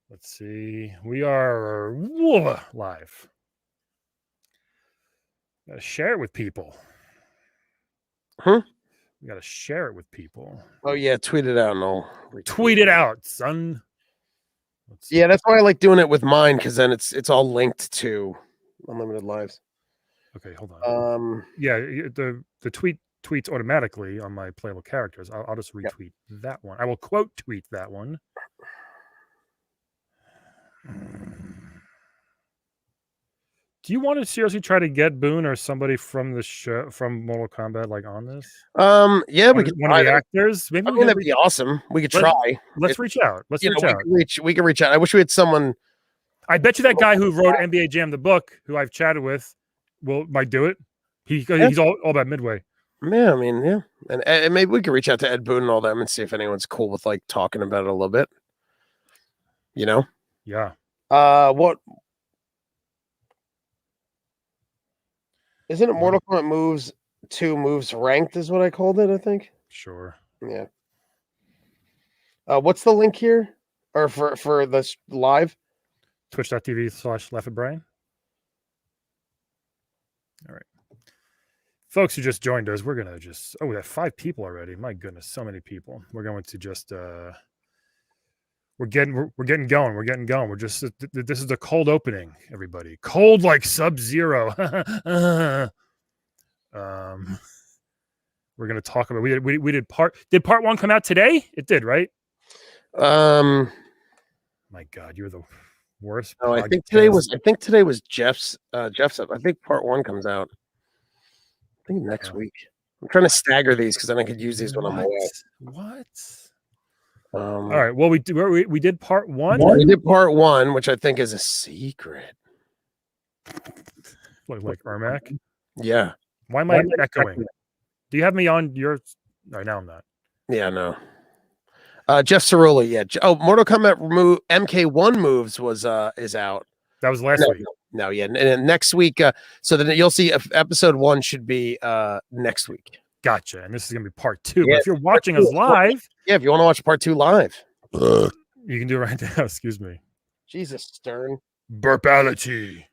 Let's see. We are live. Gotta share it with people. Huh? We gotta share it with people. Oh yeah, tweet it out and I'll Tweet it out, son. Yeah, that's why I like doing it with mine because then it's all linked to Unlimited Lives. Okay, hold on. Yeah, the tweets automatically on my playable characters. I'll just retweet that one. I will quote tweet that one. Do you want to seriously try to get Boone or somebody from the show from Mortal Kombat like on this? Yeah, we could one of the actors. Maybe that'd be awesome. We could try. Let's reach out. Let's reach out. We can reach out. I wish we had someone. I bet you that guy who wrote NBA Jam the book, who I've chatted with, might do it. He's all about Midway. Yeah, I mean, yeah, and maybe we could reach out to Ed Boone and all them and see if anyone's cool with like talking about it a little bit. You know? Yeah. What? Isn't it Mortal Kombat moves 2 moves ranked is what I called it, I think. Sure. Yeah. What's the link here? Or for this live? Twitch.tv/LaughAtBrian. All right. Folks who just joined us, we're gonna just we have 5 people already. My goodness, so many people. We're going to just we're getting going. We're getting going. We're just this is the cold opening, everybody. Cold like Sub-Zero. We're gonna talk about we did part 1 come out today? It did, right? My God, you're the worst. No, I think today was Jeff's Jeff's up. I think part 1 comes out. I think next week. I'm trying to stagger these because then I could use these when I'm away. What? All right. Well, we did part 1. We did part 1, which I think is a secret. Like Ermac? Yeah. Why am I echoing? Do you have me on your? Right now I'm not. Yeah, no. Jeff Cerulli, yeah. Mortal Kombat MK1 moves is out. That was last week. No, yeah. And next week, so then you'll see if episode 1 should be next week. Gotcha. And this is gonna be part 2. Yeah, but if you're watching us live, if you want to watch part 2 live, you can do it right now. Excuse me. Jesus, Stern. Burpality.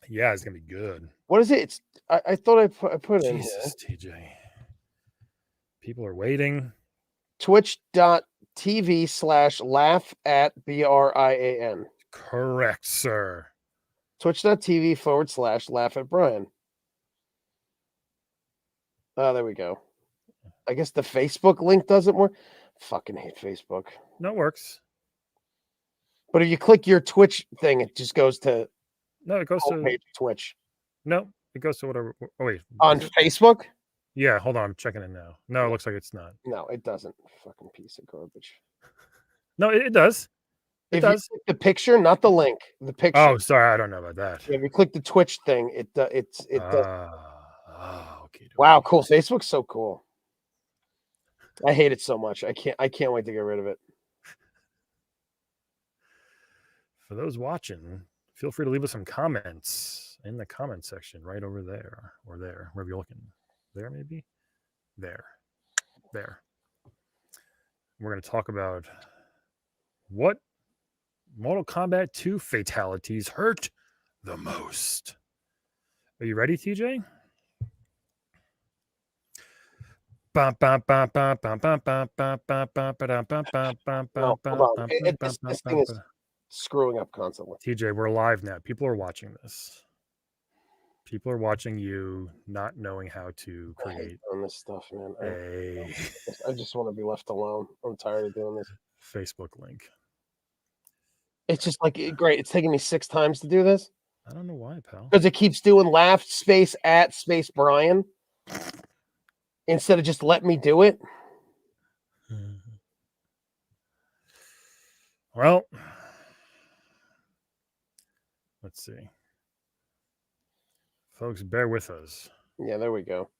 Yeah, it's gonna be good. What is it? It's I thought I put it in here. TJ. People are waiting. Twitch.tv/laugh@BRIAN. Correct, sir. Twitch.tv/laugh@Brian. Oh, there we go. I guess the Facebook link doesn't work. Fucking hate Facebook. No, it works. But if you click your Twitch thing, it just goes to. No, it goes to Twitch. No, it goes to whatever. Oh wait, on Facebook. Yeah, hold on, I'm checking it now. No, it looks like it's not. No, it doesn't. Fucking piece of garbage. No, it does. It does. You click the picture, not the link. The picture. Oh, sorry, I don't know about that. Yeah, if you click the Twitch thing, it does. Okay. Wow, cool. Facebook's so cool. I hate it so much. I can't wait to get rid of it. For those watching, feel free to leave us some comments in the comment section right over there or there, wherever you're looking. There, maybe? There. We're going to talk about what Mortal Kombat 2 fatalities hurt the most. Are you ready, TJ? No, hold on. This thing is screwing up constantly. TJ, we're live now. People are watching this. People are watching you not knowing how to create on this stuff, man. I just want to be left alone. I'm tired of doing this. Facebook link. It's just like great. It's taking me 6 times to do this. I don't know why, pal. Because it keeps doing laugh space at space Brian instead of just let me do it. Well, let's see. Folks, bear with us. Yeah, there we go.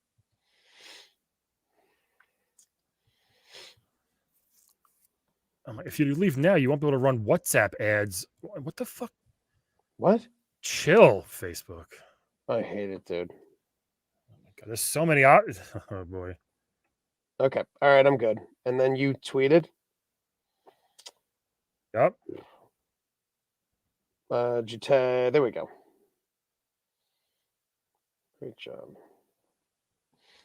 If you leave now, you won't be able to run WhatsApp ads. What the fuck? What? Chill, Facebook. I hate it, dude. Oh my God, there's so many. Oh boy. Okay. All right, I'm good. And then you tweeted. Yep. There we go. Great job.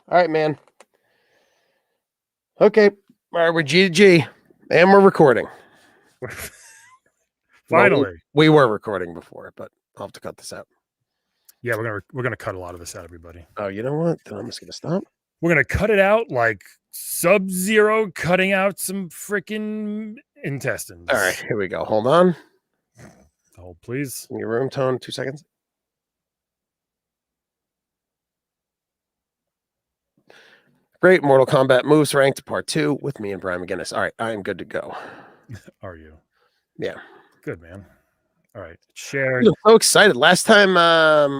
All right, man. Okay. All right, we're G to G, and we're recording. Finally. Well, we were recording before, but I'll have to cut this out. Yeah, we're gonna cut a lot of this out, everybody. Oh, you know what? Then I'm just gonna stop. We're gonna cut it out like Sub-Zero cutting out some freaking intestines. All right, here we go. Hold on. Hold, please. Your room tone, 2 seconds. Great. Mortal Kombat moves ranked part 2 with me and Brian McGinnis. All right, I am good to go. Are you? Yeah. Good, man. All right. Shared. I'm so excited. Last time,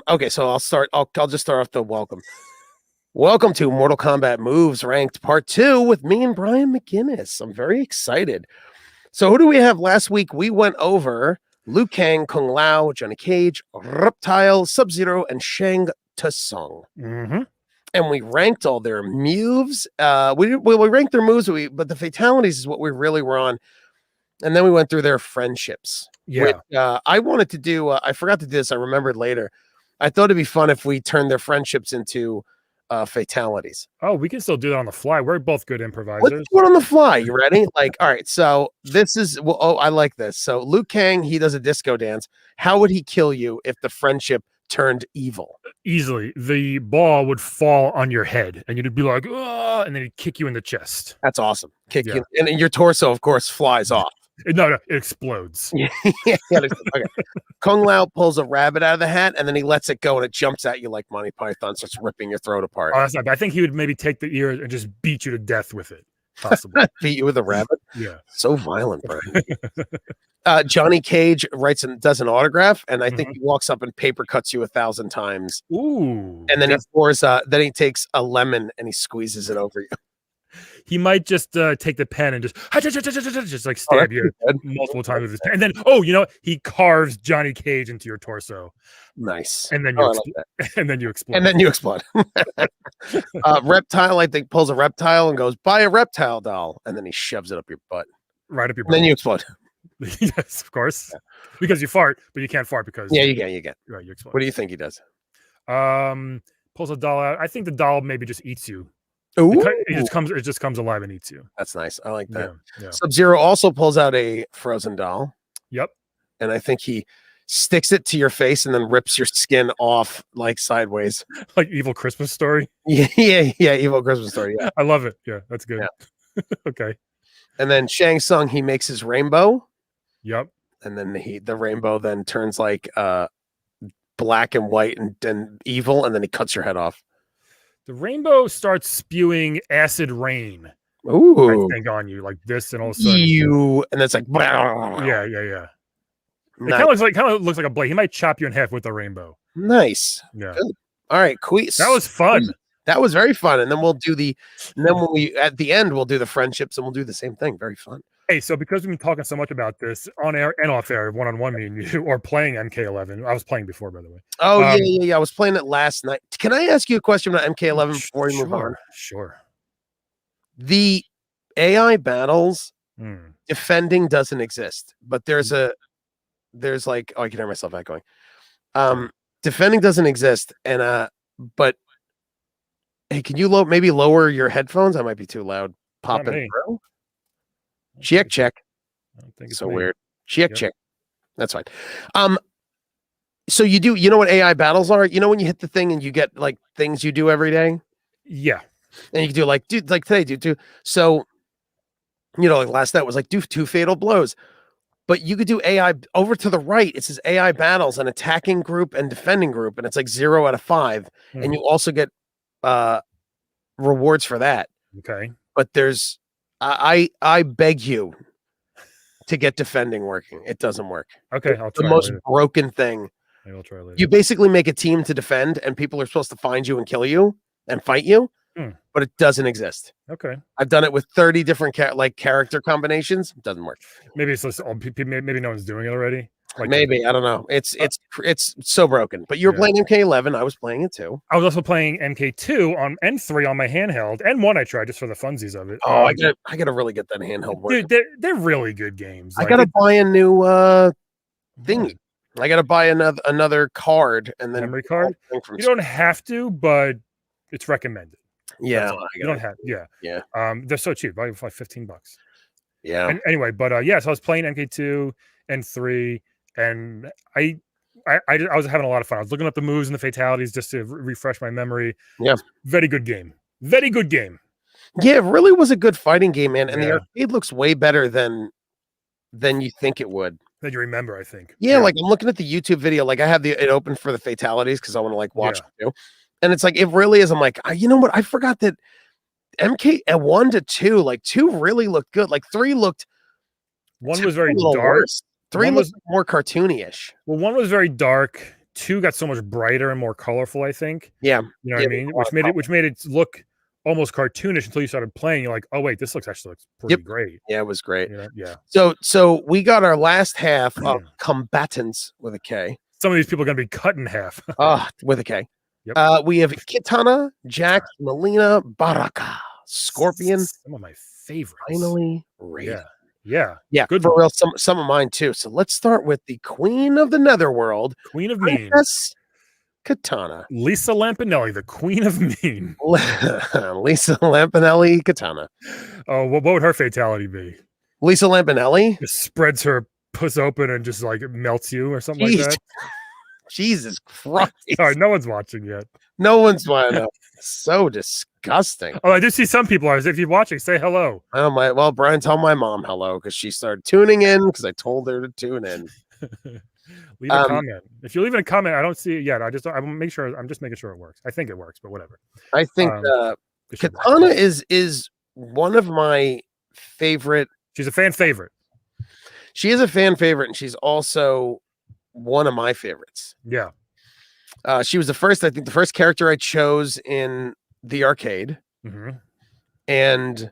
okay, so I'll start. I'll just start off the welcome. Welcome to Mortal Kombat Moves Ranked Part 2 with me and Brian McGinnis. I'm very excited. So who do we have last week? We went over Liu Kang, Kung Lao, Johnny Cage, Reptile, Sub-Zero, and Shang Tsung. Mm-hmm. And we ranked all their moves. We ranked their moves, but the fatalities is what we really were on. And then we went through their friendships. Yeah. I wanted to do, I forgot to do this. I remembered later. I thought it'd be fun if we turned their friendships into fatalities. Oh, we can still do that on the fly. We're both good improvisers. Let's do it on the fly. You ready? Like, all right. So this is, well, oh, I like this. So Liu Kang, he does a disco dance. How would he kill you if the friendship turned evil? Easily. The ball would fall on your head and you'd be like, oh, and then he'd kick you in the chest. That's awesome. Kick Yeah. you, and your torso, of course, flies off. No, it explodes. Yeah, okay. Kung Lao pulls a rabbit out of the hat and then he lets it go and it jumps at you like Monty Python, starts ripping your throat apart. Oh, that's not bad. I think he would maybe take the ear and just beat you to death with it. Possibly. Beat you with a rabbit? Yeah. So violent, bro. Johnny Cage does an autograph, and I think he walks up and paper cuts you 1,000 times. Ooh. And then then he takes a lemon and he squeezes it over you. He might just take the pen and just like stab you multiple times with his pen. And then, he carves Johnny Cage into your torso. Nice. And then and then you explode. And then you explode. Reptile, I think, pulls a reptile and goes, buy a reptile doll. And then he shoves it up your butt. Right up your butt. And then you explode. Yes, of course. Yeah. Because you fart, but you can't fart because you can. Right, you explode. What do you think he does? Pulls a doll out. I think the doll maybe just eats you. Ooh. It just comes alive and eats you. That's nice. I like that. Yeah. Sub-Zero also pulls out a frozen doll. Yep. And I think he sticks it to your face and then rips your skin off like sideways. Like Evil Christmas Story. Yeah. Evil Christmas Story. Yeah. I love it. Yeah, that's good. Yeah. Okay. And then Shang Tsung, he makes his rainbow. Yep. And then the rainbow then turns like black and white and evil, and then he cuts your head off. The rainbow starts spewing acid rain. Ooh. I think on you like this, and all of a sudden and it's like yeah. Nice. It kind of looks like a blade. He might chop you in half with the rainbow. Nice. Yeah. Good. All right, quiz. That was fun. That was very fun. And then at the end we'll do the friendships and we'll do the same thing. Very fun. Hey, so because we've been talking so much about this on air and off air, one-on-one, me and you, or playing MK11. I was playing before, by the way. Oh, yeah. I was playing it last night. Can I ask you a question about MK11 before we move on? Sure. The AI battles, defending doesn't exist, but there's like, oh, I can hear myself echoing. Defending doesn't exist, and but hey, can you maybe lower your headphones? I might be too loud. Popping through. Check. I don't think it's so weird. Check. That's fine. So you know what AI battles are? You know when you hit the thing and you get like things you do every day? Yeah. And you can do like today, do. So, like last night was like do 2 fatal blows. But you could do AI over to the right. It says AI battles, an attacking group and defending group, and it's like 0 out of 5. And you also get rewards for that. Okay. But there's I beg you to get defending working. It doesn't work. Okay, I'll try. The most broken thing. Maybe I'll try later. You basically make a team to defend, and people are supposed to find you and kill you and fight you, but it doesn't exist. Okay. I've done it with 30 different character combinations. It doesn't work. Maybe it's just maybe no one's doing it already. Like Maybe, I don't know. It's so broken. But you were playing MK11. I was playing it too. I was also playing MK2 on and 3 on my handheld, and 1 I tried just for the funsies of it. Oh, I gotta really get that handheld working. Dude, they're really good games. I gotta buy a new thingy. I gotta buy another card and then memory card. You don't have to, but it's recommended. Yeah, you don't have. Yeah. They're so cheap. Like $15. Yeah. And anyway, but so I was playing MK2 and 3, and I was having a lot of fun. I was looking up the moves and the fatalities just to refresh my memory. Yeah. Very good game. Very good game. Yeah, it really was a good fighting game, man. And the arcade looks way better than you think it would. That you remember, I think. Yeah, like I'm looking at the YouTube video, like I have it open for the fatalities because I want to like watch it too. And it's like it really is. I'm like, you know what? I forgot that MK at 1 to 2, like 2 really looked good. Like 3 looked 1 was very dark. Worse. 3 looked more cartoony-ish. Well, 1 was very dark. 2 got so much brighter and more colorful, I think. Yeah. You know what I mean? Which made it look almost cartoonish until you started playing. You're like, oh wait, this looks pretty great. Yeah, it was great. Yeah. So we got our last half of combatants with a K. Some of these people are gonna be cut in half. With a K. Yep. We have Kitana, Jax, Melina, Baraka, Scorpion. Some of my favorites. Finally, Raiden. Yeah. Good for real. Some of mine too. So let's start with the Queen of the Netherworld, Queen of Mean, Kitana, Lisa Lampanelli, the Queen of Mean. Lisa Lampanelli, Kitana. Oh, what would her fatality be? Lisa Lampanelli just spreads her puss open and just like melts you or something like that. Jesus Christ! Sorry, no one's watching yet. No one's watching. So disgusting. Oh, I do see some people. If you're watching, say hello. Well, Brian, tell my mom hello because she started tuning in because I told her to tune in. Leave a comment. If you leave a comment, I don't see it yet. I'm just making sure it works. I think it works, but whatever. I think Kitana is one of my favorite. She's a fan favorite. She is a fan favorite, and she's also one of my favorites. Yeah. She was the first character I chose in the arcade. Mm-hmm. And,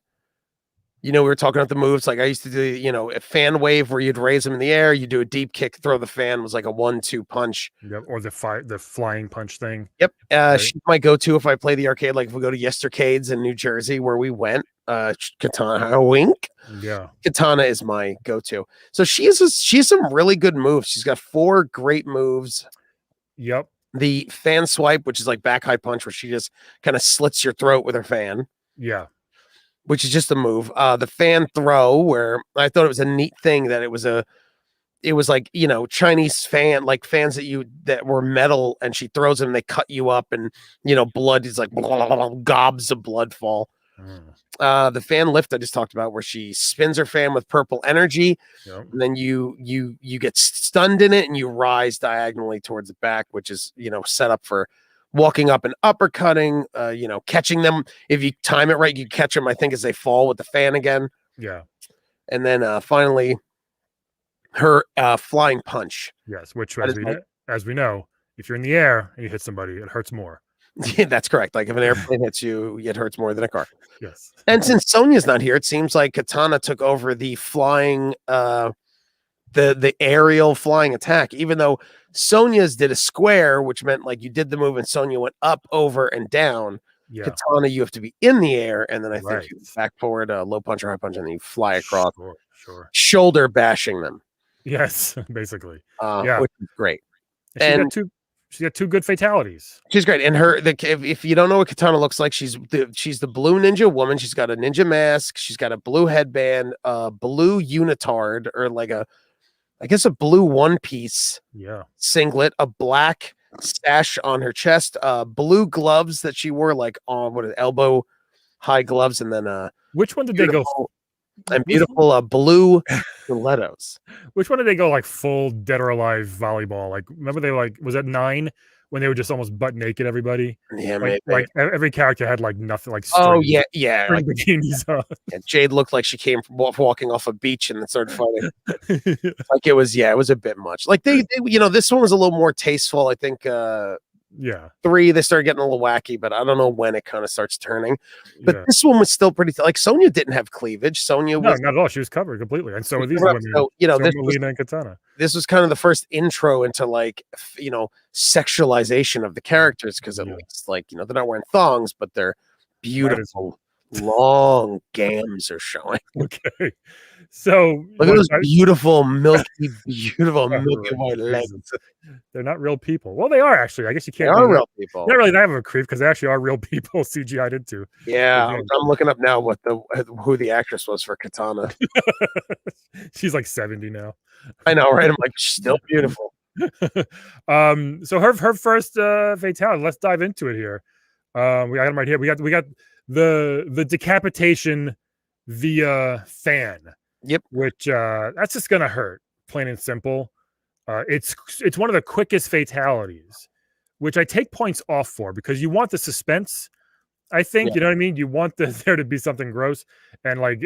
we were talking about the moves. Like I used to do, a fan wave where you'd raise them in the air. You do a deep kick, throw the fan, was like a 1-2 punch. Yep. Or the flying punch thing. Yep. Right. She's my go-to if I play the arcade. Like if we go to Yestercades in New Jersey where we went, Kitana, wink. Yeah. Kitana is my go-to. So she's some really good moves. She's got 4 great moves. Yep. The fan swipe, which is like back high punch, where she just kind of slits your throat with her fan. Yeah. Which is just a move. The fan throw, where I thought it was a neat thing that it was like, Chinese fans that were metal, and she throws them and they cut you up, and blood is like gobs of blood fall. The fan lift I just talked about, where she spins her fan with purple energy, and then you get stunned in it and you rise diagonally towards the back, which is set up for walking up and uppercutting, catching them. If you time it right, you catch them, I think, as they fall with the fan again. Yeah. And then finally her flying punch. Yes, which as we know, if you're in the air and you hit somebody, it hurts more. Yeah, that's correct. Like if an airplane hits you, it hurts more than a car. Yes. And since Sonya's not here, it seems like Kitana took over the flying, the aerial flying attack. Even though Sonya's did a square, which meant like you did the move and Sonya went up, over, and down. Yeah. Kitana, you have to be in the air, and then I think you back forward, low punch or high punch, and then you fly across, shoulder bashing them. Yes, basically. Which is great. And she got 2 good fatalities. She's great. And if you don't know what Kitana looks like, she's the blue ninja woman. She's got a ninja mask. She's got a blue headband, blue unitard, or like a blue one-piece singlet, a black sash on her chest, blue gloves that she wore like on elbow high gloves, and then which one did they go? And beautiful blue stilettos. Which one did they go like full Dead or Alive volleyball? Like, remember they was that 9 when they were just almost butt naked, everybody? Yeah, like every character had like nothing, like string, like bikinis on. Yeah, Jade looked like she came from walking off a beach and then started fighting. Like it was a bit much. Like they this one was a little more tasteful. I think Yeah. 3, they started getting a little wacky, but I don't know when it kind of starts turning. But Yeah. this one was still pretty like Sonya didn't have cleavage. Sonya No, was not at all. She was covered completely, and so were these covered up. women. So, you know, So Melina and Katana. this was kind of the first intro into like sexualization of the characters, because at Yeah. least like they're not wearing thongs, but they're Might as beautiful long gams are showing. Okay. So Look at those beautiful milky white legs. Jesus. They're not real people. Well, they are actually. I guess you They can't. are real people. Not really that of a creep because they actually are real people CGI'd into. Yeah, I'm looking up now who the actress was for Katana. She's like 70 now. I know, right? I'm like, still beautiful. So her first fatality. Let's dive into it here. We got them right here. We got the decapitation via fan. Yep. Which that's just gonna hurt, plain and simple. It's one of the quickest fatalities, which I take points off for because you want the suspense. I think you know what I mean. You want there to be something gross and like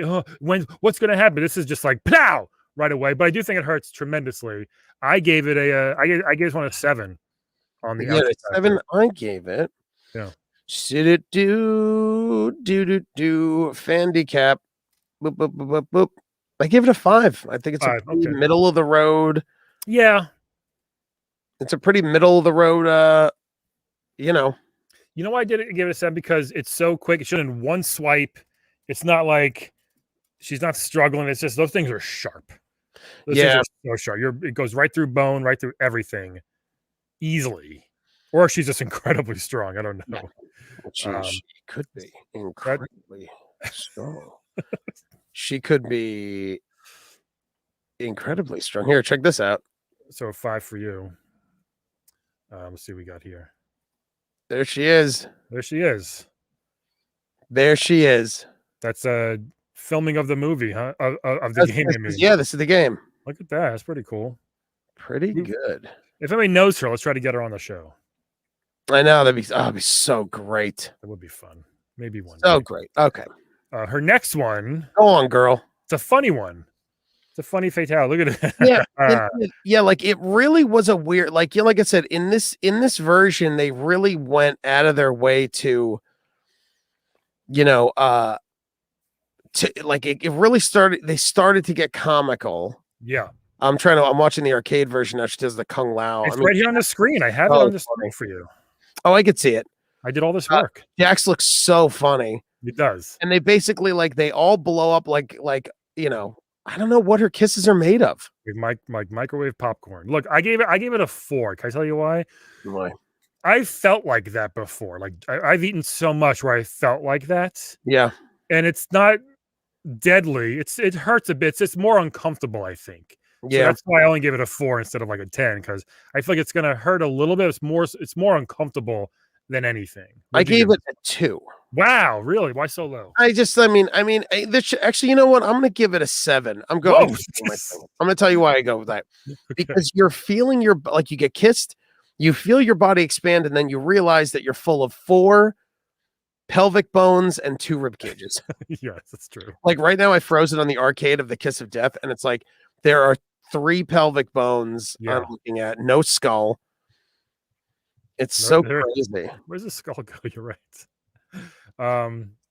what's gonna happen. This is just like plow right away. But I do think it hurts tremendously. I gave it I gave this one a 7 on the 7. I gave it. Yeah. Should it do fan decap? Boop, boop, boop, boop, boop. I give it a 5. I think it's a pretty middle of the road. Yeah. It's a pretty middle of the road. You know why I did give it a 7? Because it's so quick. It's in one swipe. It's not like she's not struggling. It's just those things are sharp. Those things are so sharp. It goes right through bone, right through everything, easily. Or she's just incredibly strong. I don't know. She could be incredibly strong. She could be incredibly strong. Here, check this out. So a 5 for you. Let's see what we got here. There she is. There she is. There she is. That's a filming of the movie, huh? Of the game. This is the game. Look at that. That's pretty cool. Pretty good. If anybody knows her, let's try to get her on the show. I know that'd be so great. That would be fun. Maybe one. So great. Okay. Her next one. Go on, girl. It's a funny one. It's a funny fatality. Look at it. Yeah, like it really was a weird. Like like I said, in this version, they really went out of their way to, to like it really started. They started to get comical. Yeah. I'm watching the arcade version now. She does the Kung Lao. It's right here on the screen. I have it on the screen for you. Oh, I could see it. I did all this work. Jax looks so funny. It does. And they basically they all blow up like I don't know what her kisses are made of. Microwave popcorn. Look, I gave it a 4. Can I tell you why? Why? I felt like that before. Like I've eaten so much where I felt like that. Yeah. And it's not deadly. It hurts a bit. It's just more uncomfortable, I think. Yeah. So that's why I only gave it a 4 instead of like a 10, because I feel like it's gonna hurt a little bit. It's more uncomfortable than anything. I gave it a 2. Wow, really? Why so low? Actually, you know what? I'm gonna give it a 7. I'm going. I'm gonna tell you why I go with that. Because you're feeling you get kissed, you feel your body expand, and then you realize that you're full of 4 pelvic bones and 2 rib cages. Yes, that's true. Like right now, I froze it on the arcade of the Kiss of Death, and it's like there are 3 pelvic bones I'm looking at, no skull. It's so crazy. Where's the skull go? You're right.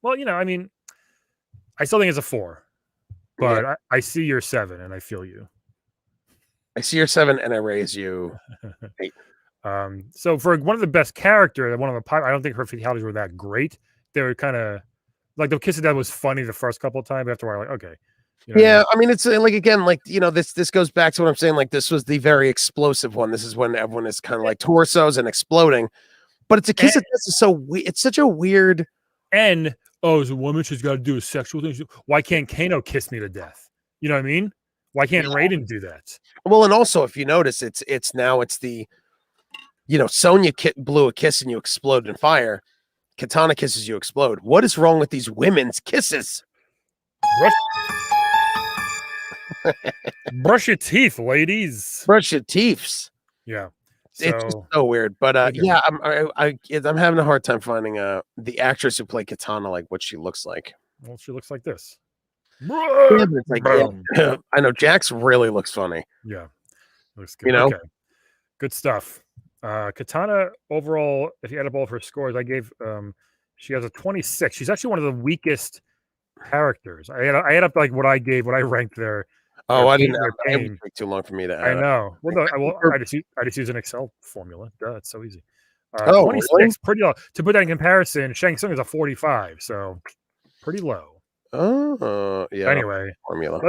Well, I mean, I still think it's a 4, but I see your 7 and I feel you. I see your 7 and I raise you 8. So for one of the best character, one of the I don't think her fatalities were that great. They were kind of like the Kiss of Death was funny the first couple of times. After a while, like okay. I mean, it's like again, like this goes back to what I'm saying. Like this was the very explosive one. This is when everyone is kind of like torsos and exploding. But it's a Kiss of Death is so weird. It's such a weird. And as a woman, she's got to do a sexual thing. Why can't Kano kiss me to death? You know what I mean? Why can't Raiden do that? Well, and also if you notice, it's the, Sonya blew a kiss and you explode in fire. Katana kisses, you explode. What is wrong with these women's kisses? Brush your teeth, ladies. Brush your teeths. Yeah. It's just so weird. But I'm having a hard time finding the actress who played Katana, like what she looks like. Well, she looks like this. Yeah, it's like, I know Jax really looks funny. Yeah. Looks good. Okay. Good stuff. Katana overall, if you add up all of her scores, I gave she has a 26. She's actually one of the weakest characters. I had up like what I ranked their Oh, I didn't. their It would pain. take too long for me to I add up. know. I just use an Excel formula. Duh, it's so easy. Oh, 26, really? pretty low. To put that in comparison, Shang Tsung is a 45, so pretty low. Oh, yeah. Anyway, Formula.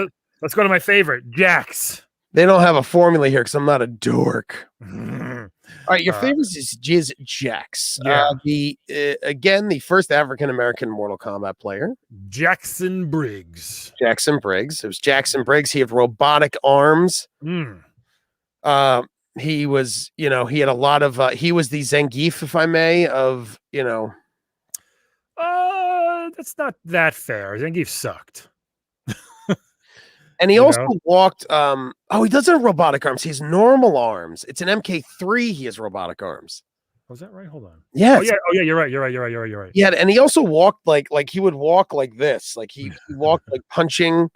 let's go to my favorite, Jax. They don't have a formula here because I'm not a dork. All All right, your favorite is Jizz Jax. Yeah. Again, the first African American Mortal Kombat player. Jackson Briggs. Jackson Briggs. It was Jackson Briggs. He had robotic arms. He was, he had a lot of. He was the Zangief, if I may, of That's not that fair. Zangief sucked. And he also walked. He doesn't have robotic arms. He has normal arms. It's an MK3. He has robotic arms. Was that right? Hold on. Yeah. Oh yeah. You're right. Yeah, and he also walked like he would walk like this. Like he walked like punching.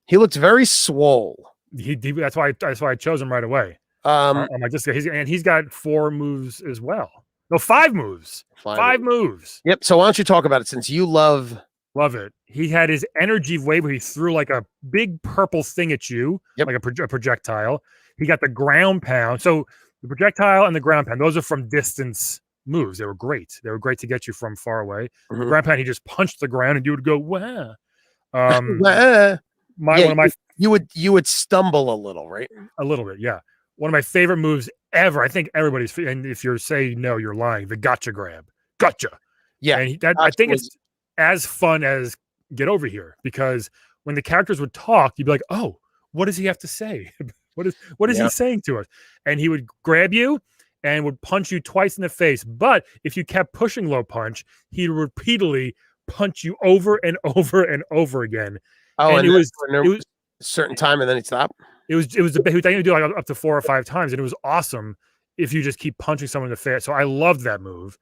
He looked very swole. That's why I chose him right away. He's got 4 moves as well. No, 5 moves. 5 moves. Yep. So why don't you talk about it since you love it. He had his energy wave where he threw like a big purple thing at you, like a projectile. He got the ground pound. So the projectile and the ground pound, those are from distance moves. They were great. They were great to get you from far away. Mm-hmm. The ground pound, he just punched the ground and you would go, wow. You would stumble a little, right? A little bit, yeah. One of my favorite moves ever. I think everybody's, and if you're saying no, you're lying. The gotcha grab. Gotcha. Yeah. And I think it's as fun as Get Over Here, because when the characters would talk, you'd be like, oh, what does he have to say? What is he saying to us? And he would grab you and would punch you twice in the face. But if you kept pushing low punch, he'd repeatedly punch you over and over and over again. Oh, and it was a certain time and then he'd stop. He would do like up to 4 or 5 times, and it was awesome if you just keep punching someone in the face. So I loved that move.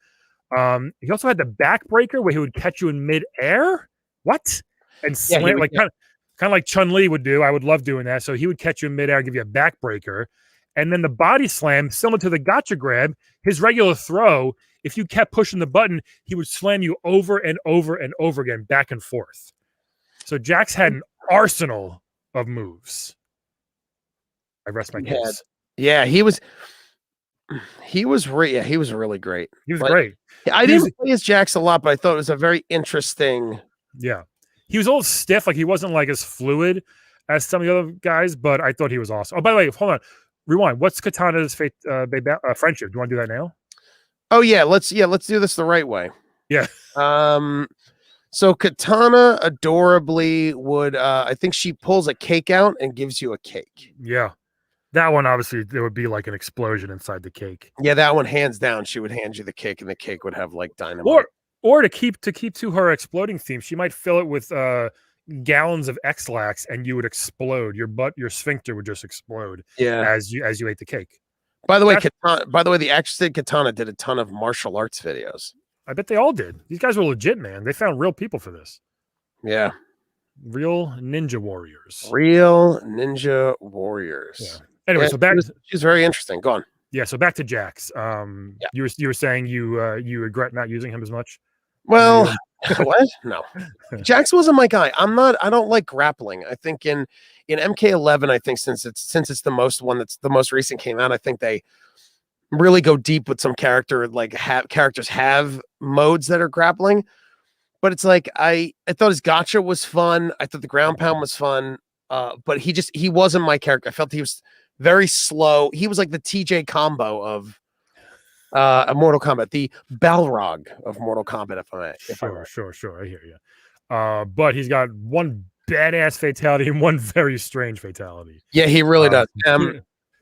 He also had the backbreaker where he would catch you in midair. What? And slam kind of like Chun-Li would do. I would love doing that. So he would catch you in midair and give you a backbreaker. And then the body slam, similar to the gotcha grab, his regular throw, if you kept pushing the button, he would slam you over and over and over again, back and forth. So Jax had an arsenal of moves. I rest my case. Yeah, he was really great. He was great. I didn't play as Jax a lot, but I thought it was a very interesting. Yeah. He was a little stiff, like he wasn't like as fluid as some of the other guys, but I thought he was awesome. Oh, by the way, hold on. Rewind. What's Katana's friendship? Do you want to do that now? Oh yeah, let's do this the right way. Yeah. So Katana adorably would I think she pulls a cake out and gives you a cake. Yeah. That one, obviously, there would be like an explosion inside the cake. Yeah, that one, hands down, she would hand you the cake, and the cake would have like dynamite. Or to keep to her exploding theme, she might fill it with gallons of X-Lax, and you would explode. Your sphincter would just explode. Yeah, as you ate the cake. By the way, the actress did Katana did a ton of martial arts videos. I bet they all did. These guys were legit, man. They found real people for this. Yeah. Real ninja warriors. Yeah. Anyway, so back. She's very interesting. Go on. Yeah. So back to Jax. You were saying you regret not using him as much. Well, what? No, Jax wasn't my guy. I don't like grappling. I think in MK11, I think since it's the most recent came out, I think they really go deep with some characters have modes that are grappling. But it's like I thought his gotcha was fun. I thought the ground pound was fun. But he wasn't my character. I felt he was very slow. He was like the TJ combo of Mortal Kombat, the Balrog of Mortal Kombat. Sure. I hear you. But he's got one badass fatality and one very strange fatality. Yeah, he really does.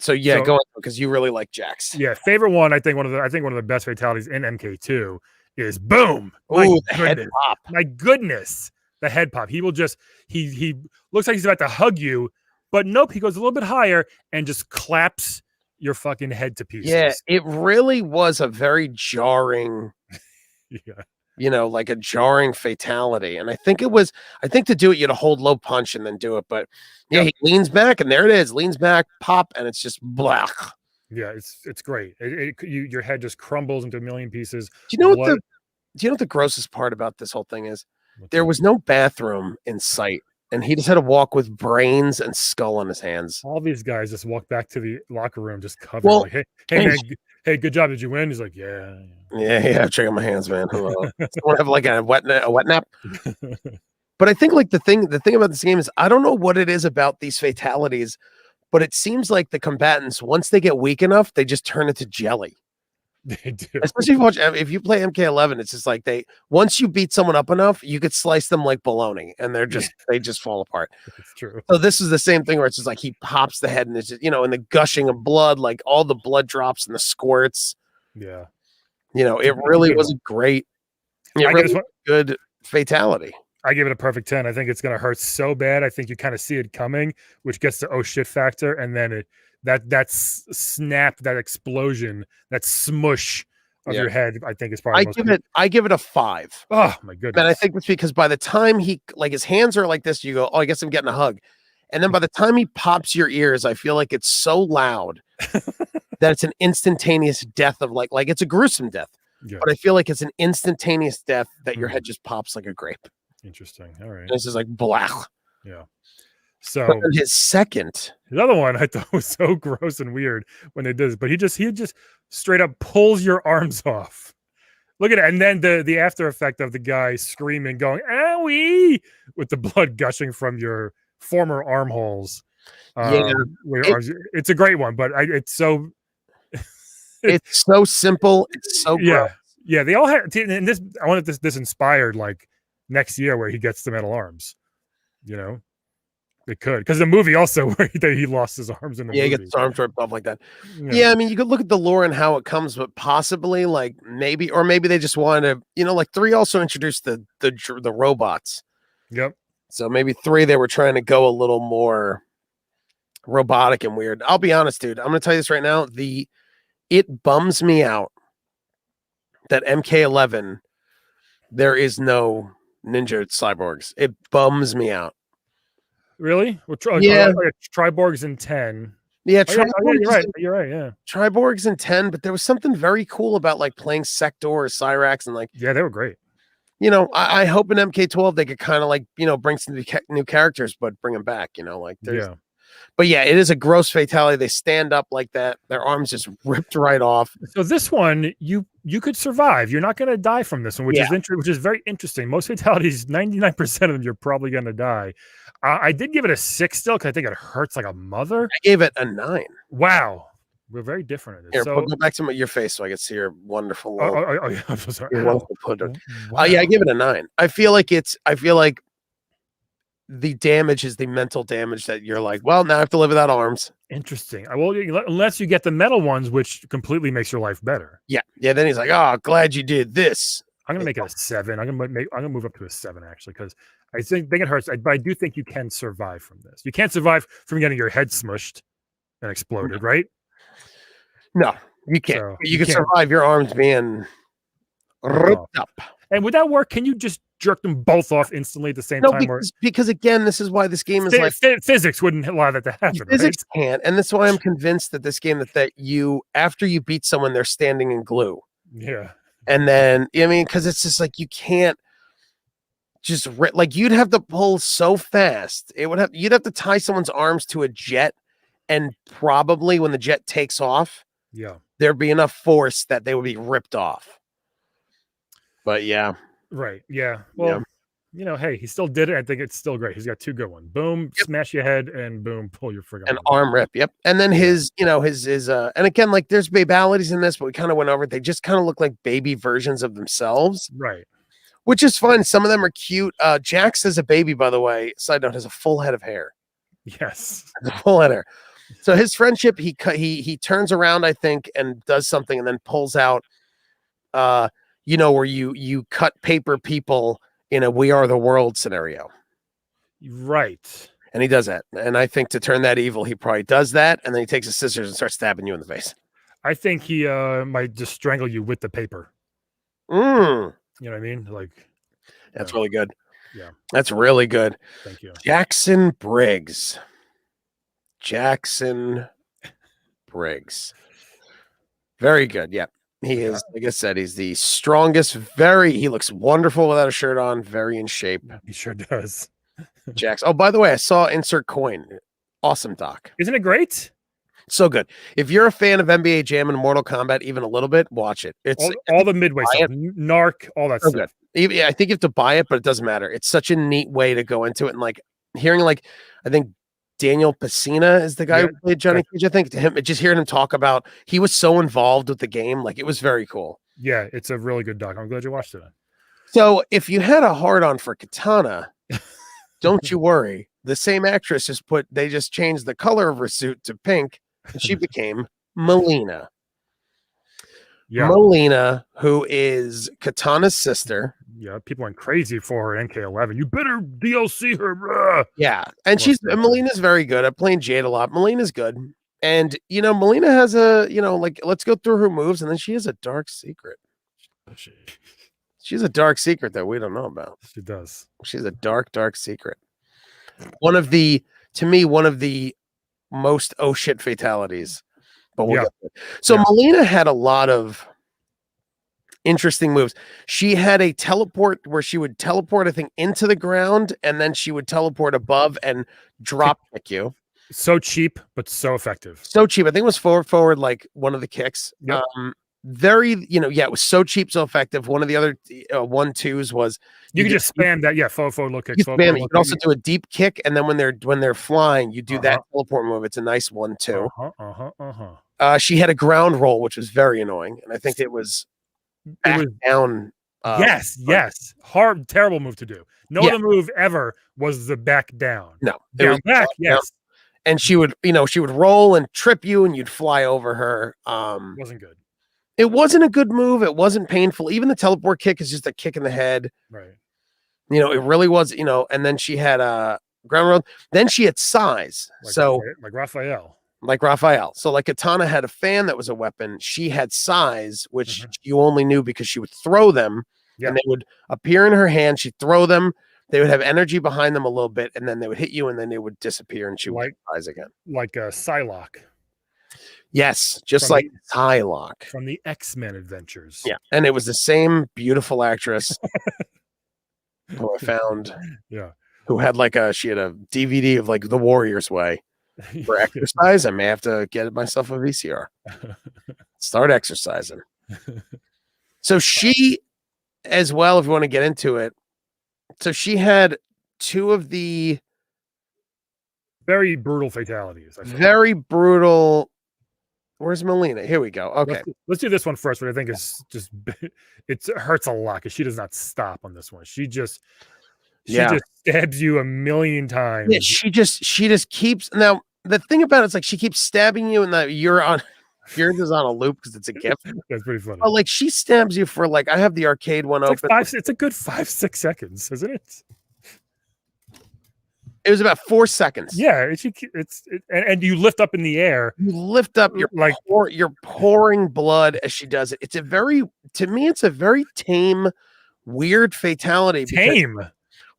So go on, because you really like Jax. Yeah, favorite one. I think one of the best fatalities in MK2 is boom. The head pop. My goodness, the head pop. He will just he looks like he's about to hug you, but nope. He goes a little bit higher and just claps your fucking head to pieces. Yeah, it really was a very jarring. Yeah. Like a jarring fatality. And I think to do it, you had to hold low punch and then do it. But he leans back and there it is. Leans back, pop, and it's just black. Yeah, it's great. Your head just crumbles into a million pieces. Do you know what Blood. the grossest part about this whole thing is? What's There that? was no bathroom in sight, and he just had to walk with brains and skull on his hands. All these guys just walk back to the locker room just covered. Well, Like, hey man, hey, good job. Did you win? He's like, yeah. yeah, check out my hands, man. Someone have like a wet nap. But I think like the thing about this game is I don't know what it is about these fatalities, but it seems like the combatants, once they get weak enough, they just turn into jelly. They do. Especially if you play MK11, it's just like once you beat someone up enough, you could slice them like bologna, and they just fall apart. It's true. So this is the same thing where it's just like he pops the head, and it's just, and the gushing of blood, like all the blood drops and the squirts. Yeah. It really was a great, good fatality. I give it a perfect 10. I think it's going to hurt so bad. I think you kind of see it coming, which gets the oh shit factor, and then that snap, that explosion, that smush of your head, I think is probably. I give it a 5. Oh my goodness! And I think it's because by the time he his hands are like this, you go, oh, I guess I'm getting a hug, and then by the time he pops your ears, I feel like it's so loud that it's an instantaneous death of like it's a gruesome death, but I feel like it's an instantaneous death that your head just pops like a grape. Interesting. All right. And this is like blah. Yeah. So his other one I thought was so gross and weird when they did this, but he just straight up pulls your arms off. Look at it, and then the after effect of the guy screaming, going "owie" with the blood gushing from your former armholes. It's a great one, but it's so it's so simple. It's so gross. Yeah. They all had, and this I wanted this inspired like next year where he gets the metal arms. It could, because the movie also where he lost his arms in the movie. He gets his arms ripped off like that. Yeah, I mean, you could look at the lore and how it comes, but possibly like maybe they just wanted to, like 3 also introduced the robots. Yep. So maybe 3 they were trying to go a little more robotic and weird. I'll be honest, dude. I'm gonna tell you this right now. It bums me out that MK11 there is no ninja cyborgs. It bums me out. Really? Well, Triborg's in 10. Yeah, you're right. Yeah, Triborg's in 10, but there was something very cool about like playing Sector or Cyrax and like. Yeah, they were great. I hope in MK12 they could kind of like bring some new characters, but bring them back. But yeah, it is a gross fatality. They stand up like that. Their arms just ripped right off. So this one, you could survive. You're not going to die from this one, which is very interesting. Most fatalities, 99% of them, you're probably going to die. I did give it a 6 still because I think it hurts like a mother. I gave it a 9. Wow. We're very different in this. Here, go back to your face so I can see your wonderful. Yeah, I'm so sorry. Wow. Yeah, I give it a 9. I feel like the damage is the mental damage that you're like, well, now I have to live without arms. Interesting. Well, unless you get the metal ones, which completely makes your life better. Yeah. Then he's like, oh, glad you did this. I'm gonna make it a 7. I'm gonna move up to a 7 actually, because I think it hurts, but I do think you can survive from this. You can't survive from getting your head smushed and exploded, right? No, you can't. So you can survive your arms being ripped up. And would that work? Can you just jerk them both off instantly at the same time? Because again, this is why this game is like physics wouldn't allow that to happen. Physics can't, and that's why I'm convinced that this game that you after you beat someone, they're standing in glue. Yeah, and then because it's just like you can't just like you'd have to pull so fast. You'd have to tie someone's arms to a jet, and probably when the jet takes off, there'd be enough force that they would be ripped off. But yeah. Right. Yeah. Well, hey, he still did it. I think it's still great. He's got 2 good ones. Boom, smash your head, and boom, pull your friggin' arm rip. Yep. And then his and again, like there's babalities in this, but we kind of went over it. They just kind of look like baby versions of themselves. Right. Which is fun. Some of them are cute. Jax as a baby, by the way, side note, has a full head of hair. Yes. A full head of hair. So his friendship, he turns around, I think, and does something and then pulls out where you cut paper people in a We Are the World scenario. Right. And he does that. And I think to turn that evil, he probably does that. And then he takes his scissors and starts stabbing you in the face. I think he might just strangle you with the paper. You know what I mean? Like, that's really good. Yeah. That's really good. Thank you. Jackson Briggs. Very good. Yeah. He is, like I said, he's the strongest. He looks wonderful without a shirt on. Very in shape. He sure does. Jax. Oh, by the way, I saw Insert Coin. Awesome doc. Isn't it great? So good. If you're a fan of NBA Jam and Mortal Kombat, even a little bit, watch it. It's all the midway stuff, Narc, all that so stuff. Good. I think you have to buy it, but it doesn't matter. It's such a neat way to go into it. And like hearing, like, I think Daniel Pacina is the guy who played Johnny Cage. I think to him, just hearing him talk about, he was so involved with the game. Like, it was very cool. Yeah, it's a really good doc. I'm glad you watched it. So if you had a hard on for Katana, don't you worry. The same actress they just changed the color of her suit to pink, and she became Melina. Yeah. Melina, who is Katana's sister. Yeah, people went crazy for her in NK11. You better DLC her. Bruh. Yeah, and Melina's very good at playing Jade a lot. Melina's good. And, Melina has let's go through her moves, and then she has a dark secret. She's a dark secret that we don't know about. She does. She's a dark, dark secret. One of the most oh shit fatalities. But we'll get to it. So Melina had a lot of interesting moves. She had a teleport where she would teleport, I think, into the ground, and then she would teleport above and drop kick you. So cheap, but so effective. So cheap. I think it was forward, like one of the kicks. Yep. It was so cheap, so effective. One of the other 1-2s was you could just spam that. Yeah, forward look kick. You could also do a deep kick, and then when they're flying, you do that teleport move. It's a nice 1-2. She had a ground roll, which was very annoying, and I think it was down. Yes. Hard, terrible move to do. No other move ever was the back down. No, down back. Yes. Down. And she would roll and trip you, and you'd fly over her. Wasn't good. It wasn't a good move. It wasn't painful. Even the teleport kick is just a kick in the head. Right. It really was. And then she had a ground roll. Then she had size. Like Raphael. Like Raphael. So like Katana had a fan that was a weapon. She had size, which you only knew because she would throw them, and they would appear in her hand. She'd throw them. They would have energy behind them a little bit, and then they would hit you, and then they would disappear, and she would rise again. Like a Psylocke. Yes, just like Psylocke. From the X-Men adventures. Yeah, and it was the same beautiful actress who I found. Yeah. Who had she had a DVD of like The Warrior's Way. For exercise, I may have to get myself a VCR. Start exercising. So she, as well, if you want to get into it, so she had two of the very brutal fatalities. Very brutal. Where's Melina? Here we go. Okay. Let's do this one first, but I think it's just it hurts a lot because she does not stop on this one. She just stabs you a million times. Yeah, she just keeps. Now the thing about it's like she keeps stabbing you, and yours is on a loop because it's a gift. That's pretty funny. But like she stabs you for I have the arcade one open. It's a good 5-6 seconds, isn't it? It was about 4 seconds. Yeah, and you lift up in the air. You lift up. You're pouring blood as she does it. To me, it's a very tame, weird fatality. Tame.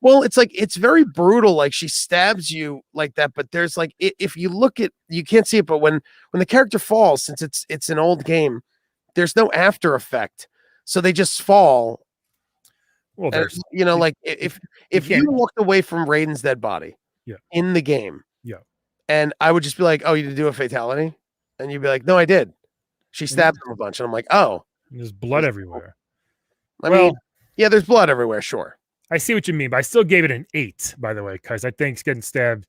Well, it's very brutal. Like she stabs you like that, but there's if you look at, you can't see it, but when the character falls, since it's an old game, there's no after effect, so they just fall. Well, there's if you walked away from Raiden's dead body, in the game, and I would just be like, "Oh, you did do a fatality," and you'd be like, "No, I did." She stabbed him a bunch, and I'm like, "Oh, there's blood everywhere." I mean, there's blood everywhere. Sure. I see what you mean, but I still gave it an 8, by the way, because I think it's getting stabbed.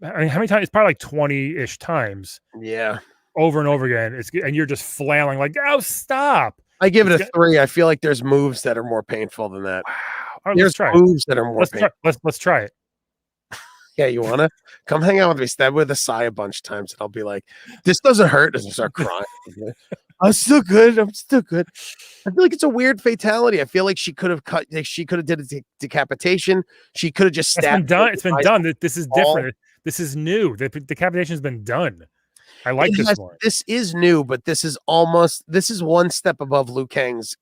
I mean, how many times? It's probably like 20-ish times. Yeah. Over and over again. And you're just flailing like, oh, stop. I give it a 3. I feel like there's moves that are more painful than that. Wow. Right, there's moves that are more painful. Let's try it. Yeah, you want to? Come hang out with me. Stab with a sigh a bunch of times, and I'll be like, this doesn't hurt. And I start crying. I'm still good. I feel like it's a weird fatality. I feel like she could have cut. She could have did a decapitation. She could have just stabbed. It's been done. This is different. This is new. The decapitation has been done. I like this one. This is new, but this is one step above Liu Kang's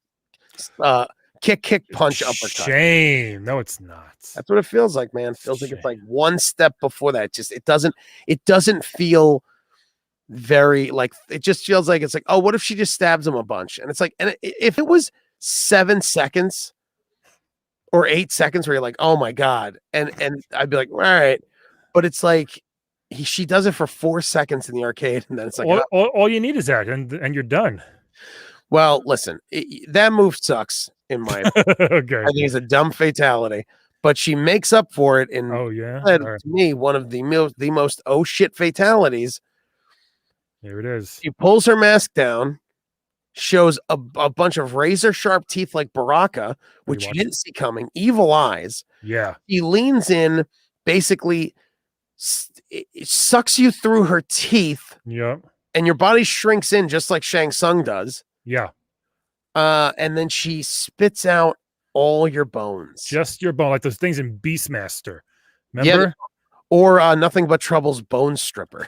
kick, punch, uppercut. Shame. No, it's not. That's what it feels like, man. It feels like it's like one step before that. It doesn't feel very like it just feels like it's like, oh, what if she just stabs him a bunch? And it's like, and if it was 7 seconds or 8 seconds where you're like, oh my God, and I'd be like, all right, but it's like she does it for 4 seconds in the arcade, and then it's like, all you need is that, and you're done. well, listen, that move sucks in my opinion. Okay. I think it's a dumb fatality, but she makes up for it in to me one of the most oh shit fatalities. Here it is. She pulls her mask down, shows a bunch of razor sharp teeth like Baraka, which you didn't see coming, evil eyes. Yeah. He leans in, basically it sucks you through her teeth. Yep. And your body shrinks in just like Shang Tsung does. Yeah. And then she spits out all your bones. Just your bone, like those things in Beastmaster. Remember? Yeah, or Nothing But Trouble's Bone Stripper.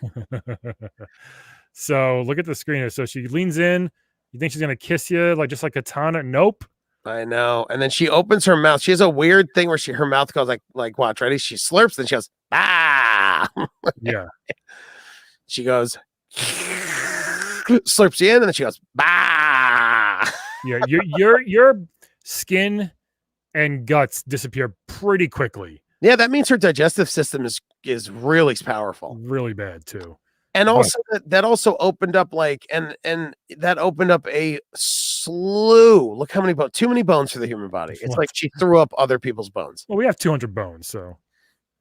So look at the screen. So she leans in. You think she's gonna kiss you, like just like Katana? Nope. I know. And then she opens her mouth. She has a weird thing where her mouth goes like watch, ready? She slurps, then she goes, ah. Yeah. She goes, slurps you in, and then she goes, bah. Yeah, your skin and guts disappear pretty quickly. Yeah, that means her digestive system is really powerful. Really bad too. And also that also opened up like and that opened up a slew. Look how many bones, too many bones for the human body. It's like she threw up other people's bones. Well, we have 200 bones, so.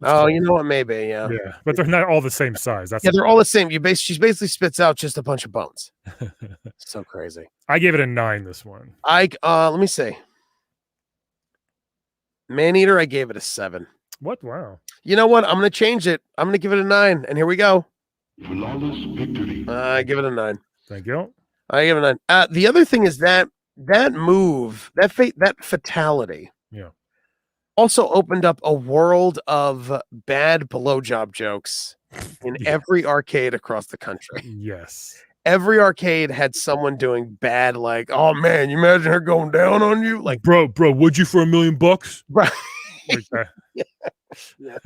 Oh, you know what? Maybe, yeah. Yeah, but they're not all the same size. That's they're all the same. She basically spits out just a bunch of bones. So crazy. I gave it a 9. This one. Let me see. Maneater, I gave it a 7. What? Wow. You know what? I'm gonna change it. I'm gonna give it a 9, and here we go. Flawless victory. I give it a 9. Thank you. I give it a 9. The other thing is that move, that fatality, yeah, also opened up a world of bad blowjob jokes in every arcade across the country. Yes. Every arcade had someone doing bad, like, oh man, you imagine her going down on you? Like, bro, would you for $1 million? Right. Like that. Yeah.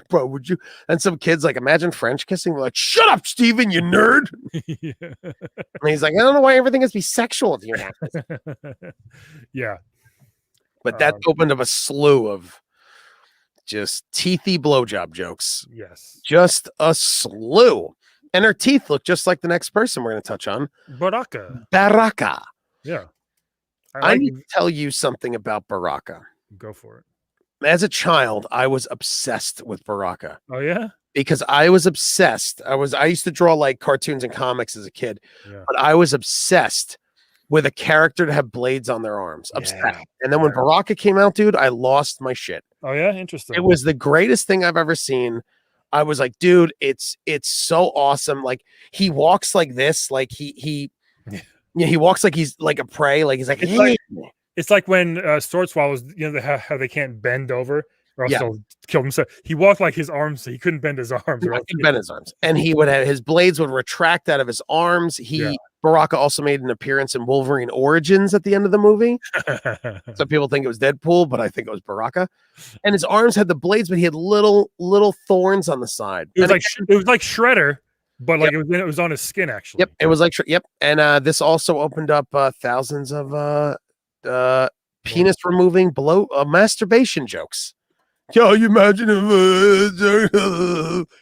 Bro, would you? And some kids like, imagine French kissing. We're like, shut up, Steven, you nerd. Yeah. And he's like, I don't know why everything has to be sexual with you. Yeah. But that opened up a slew of just teethy blowjob jokes. Yes. Just a slew. And her teeth look just like the next person we're going to touch on. Baraka. Yeah. I need to tell you something about Baraka. Go for it. As a child, I was obsessed with Baraka. Oh, yeah? Because I was obsessed. I used to draw like cartoons and comics as a kid, but I was obsessed with a character to have blades on their arms. Obsessed. And then when Baraka came out, dude, I lost my shit. Oh, yeah? Interesting. It was the greatest thing I've ever seen. I was like, dude, it's so awesome. Like he walks like this, like he walks like he's like a prey, like he's like, it's like when sword swallows, you know, how they can't bend over or else they'll kill himself. He walked like his arms, so he couldn't bend his arms. He couldn't bend his arms, and he would have his blades would retract out of his arms. Baraka also made an appearance in Wolverine Origins at the end of the movie. Some people think it was Deadpool, but I think it was Baraka. And his arms had the blades, but he had little thorns on the side. It was like Shredder, but like it was on his skin actually. Yep, it was like And this also opened up thousands of penis removing masturbation jokes. Yo, you imagine if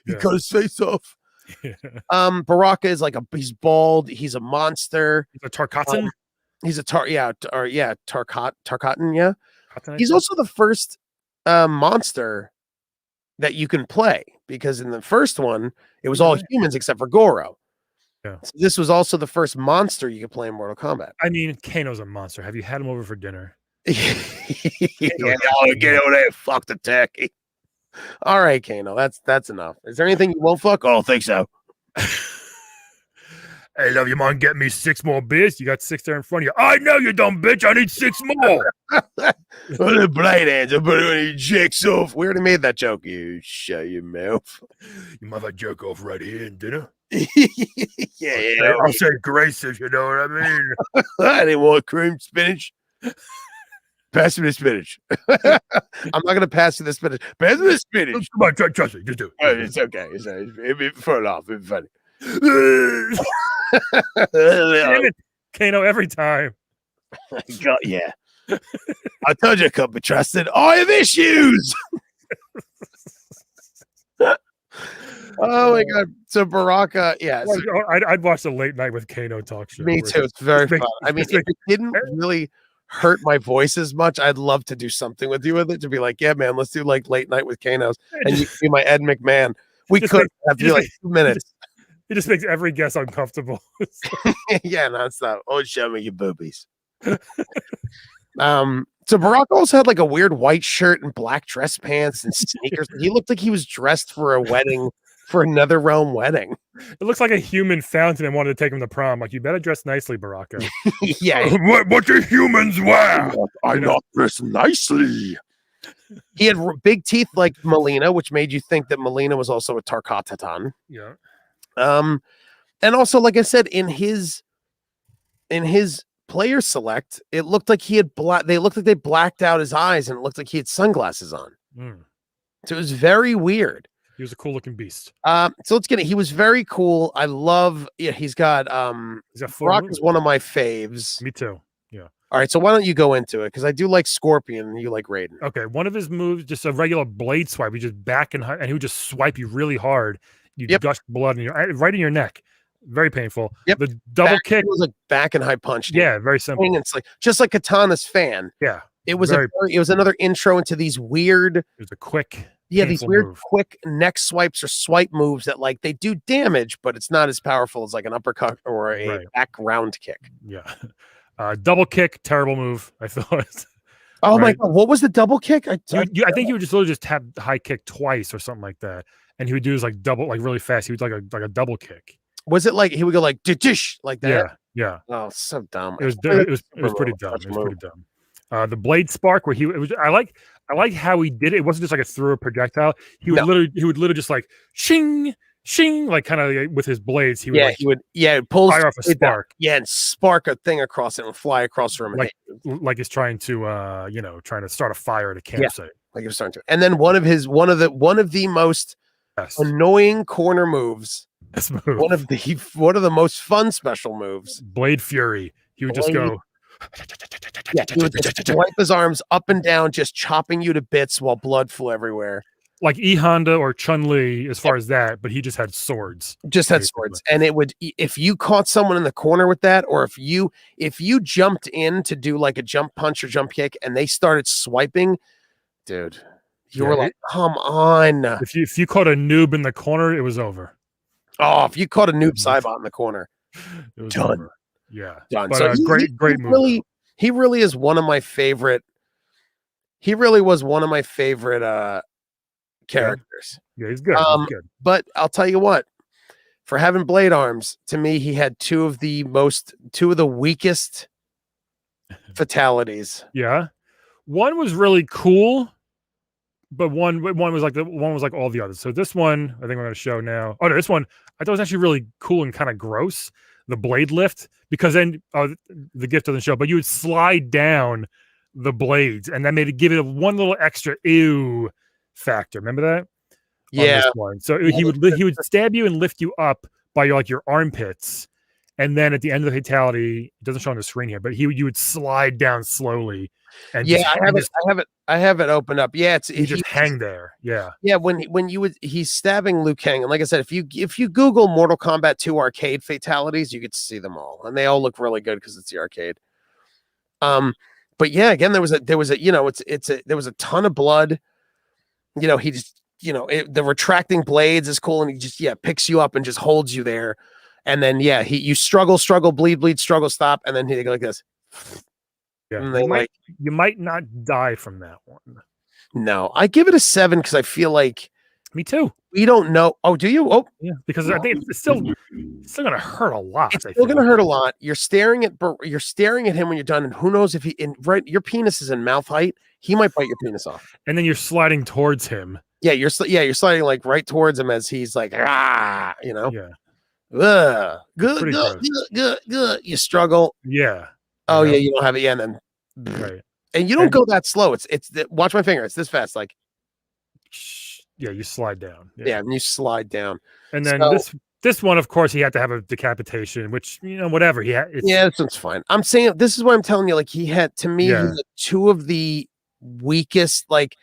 he cut his face off. Baraka is like he's bald, he's a monster. He's a Tarkatan. He's a Tarkatan, yeah. He's also the first monster that you can play, because in the first one it was all humans except for Goro. Yeah. So this was also the first monster you could play in Mortal Kombat. I mean, Kano's a monster. Have you had him over for dinner? Get over there, fuck the turkey. All right, Kano, that's enough. Is there anything you won't fuck? Oh, I think so. Hey, love, you mind getting me 6 more beers? You got 6 there in front of you. I know you dumb bitch. I need 6 more. The blade hands. I'm putting jacks off. We already made that joke. You shut your mouth. You might have jerk off right here in dinner. Yeah. I'll say grace if you know what I mean. I didn't want cream spinach. Pass me the spinach. I'm not going to pass you the spinach. Pass me the spinach. Come on, trust me. Just do it. It's okay. It'd be fun off. It'd be funny. Damn it, Kano, every time. Yeah. I told you I couldn't be trusted. I have issues. Oh my god! So Baraka, yeah. So I'd watch the late night with Kano talk show. me too. It's very fun. I mean, if it didn't really hurt my voice as much, I'd love to do something with you with it. To be like, yeah, man, let's do like late night with Kano's, and you be my Ed McMahon. We could have to do like 2 minutes. It just makes every guest uncomfortable. Yeah, nonstop. Oh, show me your boobies. So Barack also had like a weird white shirt and black dress pants and sneakers. He looked like he was dressed for a wedding, for another realm wedding. It looks like a human fountain and wanted to take him to prom. Like, you better dress nicely, Baraka. Yeah. What do humans wear? I not dress nicely. He had big teeth like Melina, which made you think that Melina was also a Tarkatatan. Yeah. And also, like I said, in his player select, it looked like he had they looked like they blacked out his eyes, and it looked like he had sunglasses on. So it was very weird. He was a cool looking beast. So let's get it. He was very cool. I love. Yeah, he's got. Brock is one of my faves. Me too. Yeah. All right, so why don't you go into it? Because I do like Scorpion, and you like Raiden. Okay, one of his moves, just a regular blade swipe. He just back and he would just swipe you really hard. You gush blood in right in your neck. Very painful. Yep. The double kick was like back and high punch. Yeah, very simple. It's like just like Katana's fan. Yeah. It was it was another intro into these weird. It was a quick. Yeah, these weird quick neck swipes or swipe moves that like they do damage, but it's not as powerful as like an uppercut or a back round kick. Yeah. Double kick, terrible move, I thought. Oh my god, what was the double kick? I think he would just literally just tap high kick twice or something like that, and he would do his like double, like really fast. He would like a double kick. Was it like he would go like dish like that? Yeah. Oh, so dumb. It was pretty dumb. It was pretty dumb. The blade spark where I like how he did it. It wasn't just like a through a projectile. He would literally just like shing. Like kind of with his blades, he would pull fire off a spark. And spark a thing across it and fly across the room. Like he's trying to trying to start a fire at a campsite. Like he was starting to. And then one of the most annoying corner moves. One of the most fun special moves. Blade Fury. He would just go. Yeah, he would just wipe his arms up and down, just chopping you to bits while blood flew everywhere. Like E Honda or Chun-Li as far as that, but he just had swords. And it would, if you caught someone in the corner with that, or if you jumped in to do like a jump punch or jump kick and they started swiping, dude, you were like, come on. If you caught a noob in the corner, it was over. Oh, if you caught a noob Saibot in the corner, it was done. Over. Yeah. Done. But So great move. He really is one of my favorite. He really was one of my favorite characters. Yeah, he's good. He's good. But I'll tell you what, for having blade arms, to me, he had two of the weakest fatalities. Yeah. One was really cool, but one was like all the others. So this one, I think we're going to show now. Oh no, this one I thought was actually really cool and kind of gross. The blade lift, because then the gift doesn't show, but you would slide down the blades, and that made it give it one little extra ew factor. Remember that? Yeah. So he would stab you and lift you up by your armpits, and then at the end of the fatality, it doesn't show on the screen here, but you would slide down slowly. And I have it opened up. Yeah, you just hang there. Yeah. Yeah, he's stabbing Liu Kang, and like I said, if you Google Mortal Kombat 2 arcade fatalities, you get to see them all, and they all look really good because it's the arcade. But yeah, again, there was a there was a ton of blood. He just the retracting blades is cool, and he just picks you up and just holds you there, and then you struggle, bleed, struggle, stop, and then he go like this. Yeah, you might not die from that one. No, I give it a 7 because I feel like. Me too. We don't know. Oh, do you? Oh, yeah. Because I think it's still going to hurt a lot. It's still going to hurt a lot. You're staring at him when you're done, and who knows if your penis is in mouth height, he might bite your penis off. And then you're sliding towards him. Yeah, you're sliding like right towards him as he's like, Yeah. Good. You struggle. Yeah. Oh yeah, you don't have it yet, and then right. And you don't go that slow. Watch my finger. It's this fast. Like, yeah, you slide down. Yeah, and you slide down. And then This one, of course, he had to have a decapitation, which whatever he had. Yeah, this one's fine. I'm saying this is what I'm telling you. Like he had to me, he Yeah. had two of the weakest. Like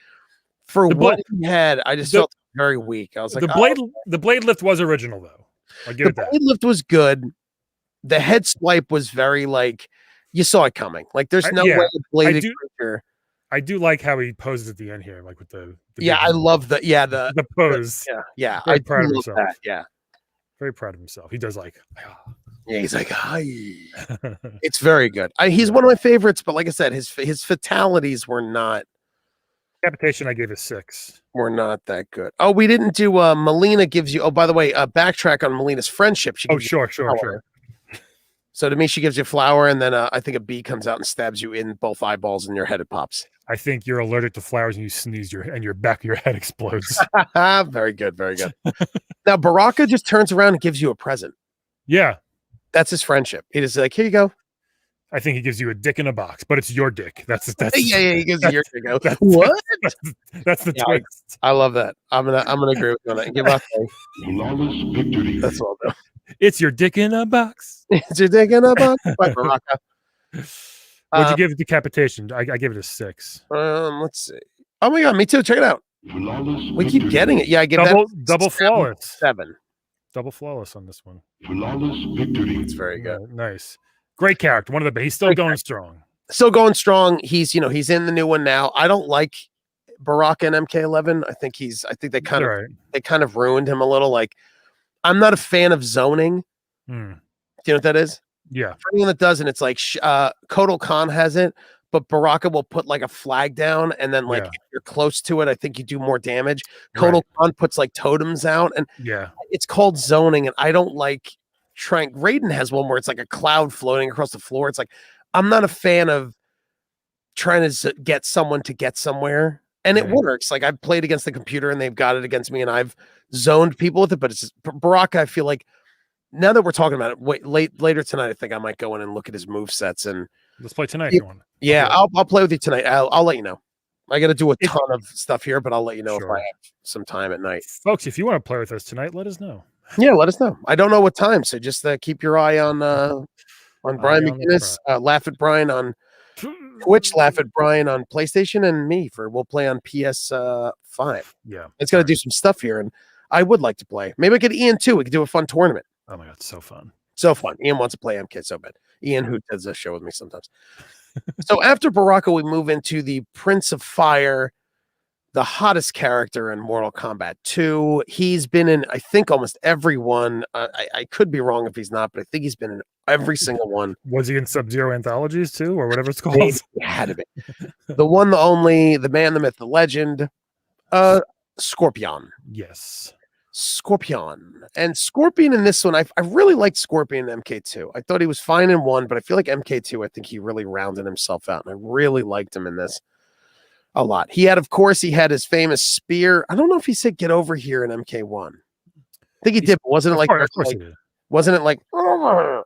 for The what bl- he had, I just felt very weak. I was like, the blade lift was original though. I give the it that. blade lift was good. The head swipe was very like you saw it coming. Like there's no way a bladed creature. I do like how he poses at the end here, like with the I love the pose. Yeah. Very I proud of love himself. that. Yeah. Very proud of himself. He does like yeah, he's like, hi. It's very good. He's one of my favorites, but like I said, his fatalities were not decapitation. I gave it 6. Were not that good. Oh, we didn't do Melina gives you by the way, backtrack on Melina's friendship. She gives sure. So to me, she gives you a flower, and then I think a bee comes out and stabs you in both eyeballs, and your head it pops. I think you're allergic to flowers, and you sneeze, your back of your head explodes. Very good, very good. Now Baraka just turns around and gives you a present. Yeah, that's his friendship. He just like, here you go. I think he gives you a dick in a box, but it's your dick. That's yeah. He gives you your dick. What? That's the twist. I love that. I'm gonna agree with you on that. Give up. Flawless victory. That's all. It's your dick in a box. It's your dick in a box. Bye, Baraka. What'd you give decapitation? I gave it a 6. Let's see. Oh my god, me too. Check it out. Flawless we keep getting it. Yeah, I give double flawless. 7. Double flawless on this one. Flawless victory. It's very good. Nice. Great character. One of the he's still going strong. Still going strong. He's he's in the new one now. I don't like Baraka and MK11. I think they kind of ruined him a little. Like I'm not a fan of zoning. Do you know what that is? Yeah. For anyone that doesn't, it's like Kotal Khan has it, but Baraka will put like a flag down, and then like if you're close to it, I think you do more damage. Kotal Khan puts like totems out, and it's called zoning, and I don't like trying. Raiden has one where it's like a cloud floating across the floor. It's like I'm not a fan of trying to get someone to get somewhere. And it works. Like I've played against the computer and they've got it against me and I've zoned people with it. But it's just, Baraka, I feel like now that we're talking about it, later tonight, I think I might go in and look at his move sets and let's play tonight. If you want. Yeah, I'll play with you tonight. I'll let you know. I got to do a ton of stuff here, but I'll let you know if I have some time at night. Folks, if you want to play with us tonight, let us know. Yeah, let us know. I don't know what time, so just keep your eye on Brian McGinnis. Laugh at Brian on Twitch, laugh at Brian on PlayStation, and me we'll play on PS5. Yeah, it's got to do some stuff here, and I would like to play. Maybe I get Ian too. We could do a fun tournament. Oh my god, so fun! So fun. Ian wants to play MK so bad. Ian, who does this show with me sometimes. So after Baraka, we move into the Prince of Fire, the hottest character in Mortal Kombat 2. He's been in, I think, almost every one. I could be wrong if he's not, but I think he's been in every single one. Was he in Sub-Zero anthologies too, or whatever it's called? He had to be. The one, the only, the man, the myth, the legend, Scorpion. Yes. Scorpion. And Scorpion in this one, I really liked Scorpion in MK2. I thought he was fine in 1, but I feel like MK2, I think he really rounded himself out, and I really liked him in this a lot. He had his famous spear. I don't know if he said get over here in MK1. I think he did, but wasn't it like, of course he did. Wasn't it like no,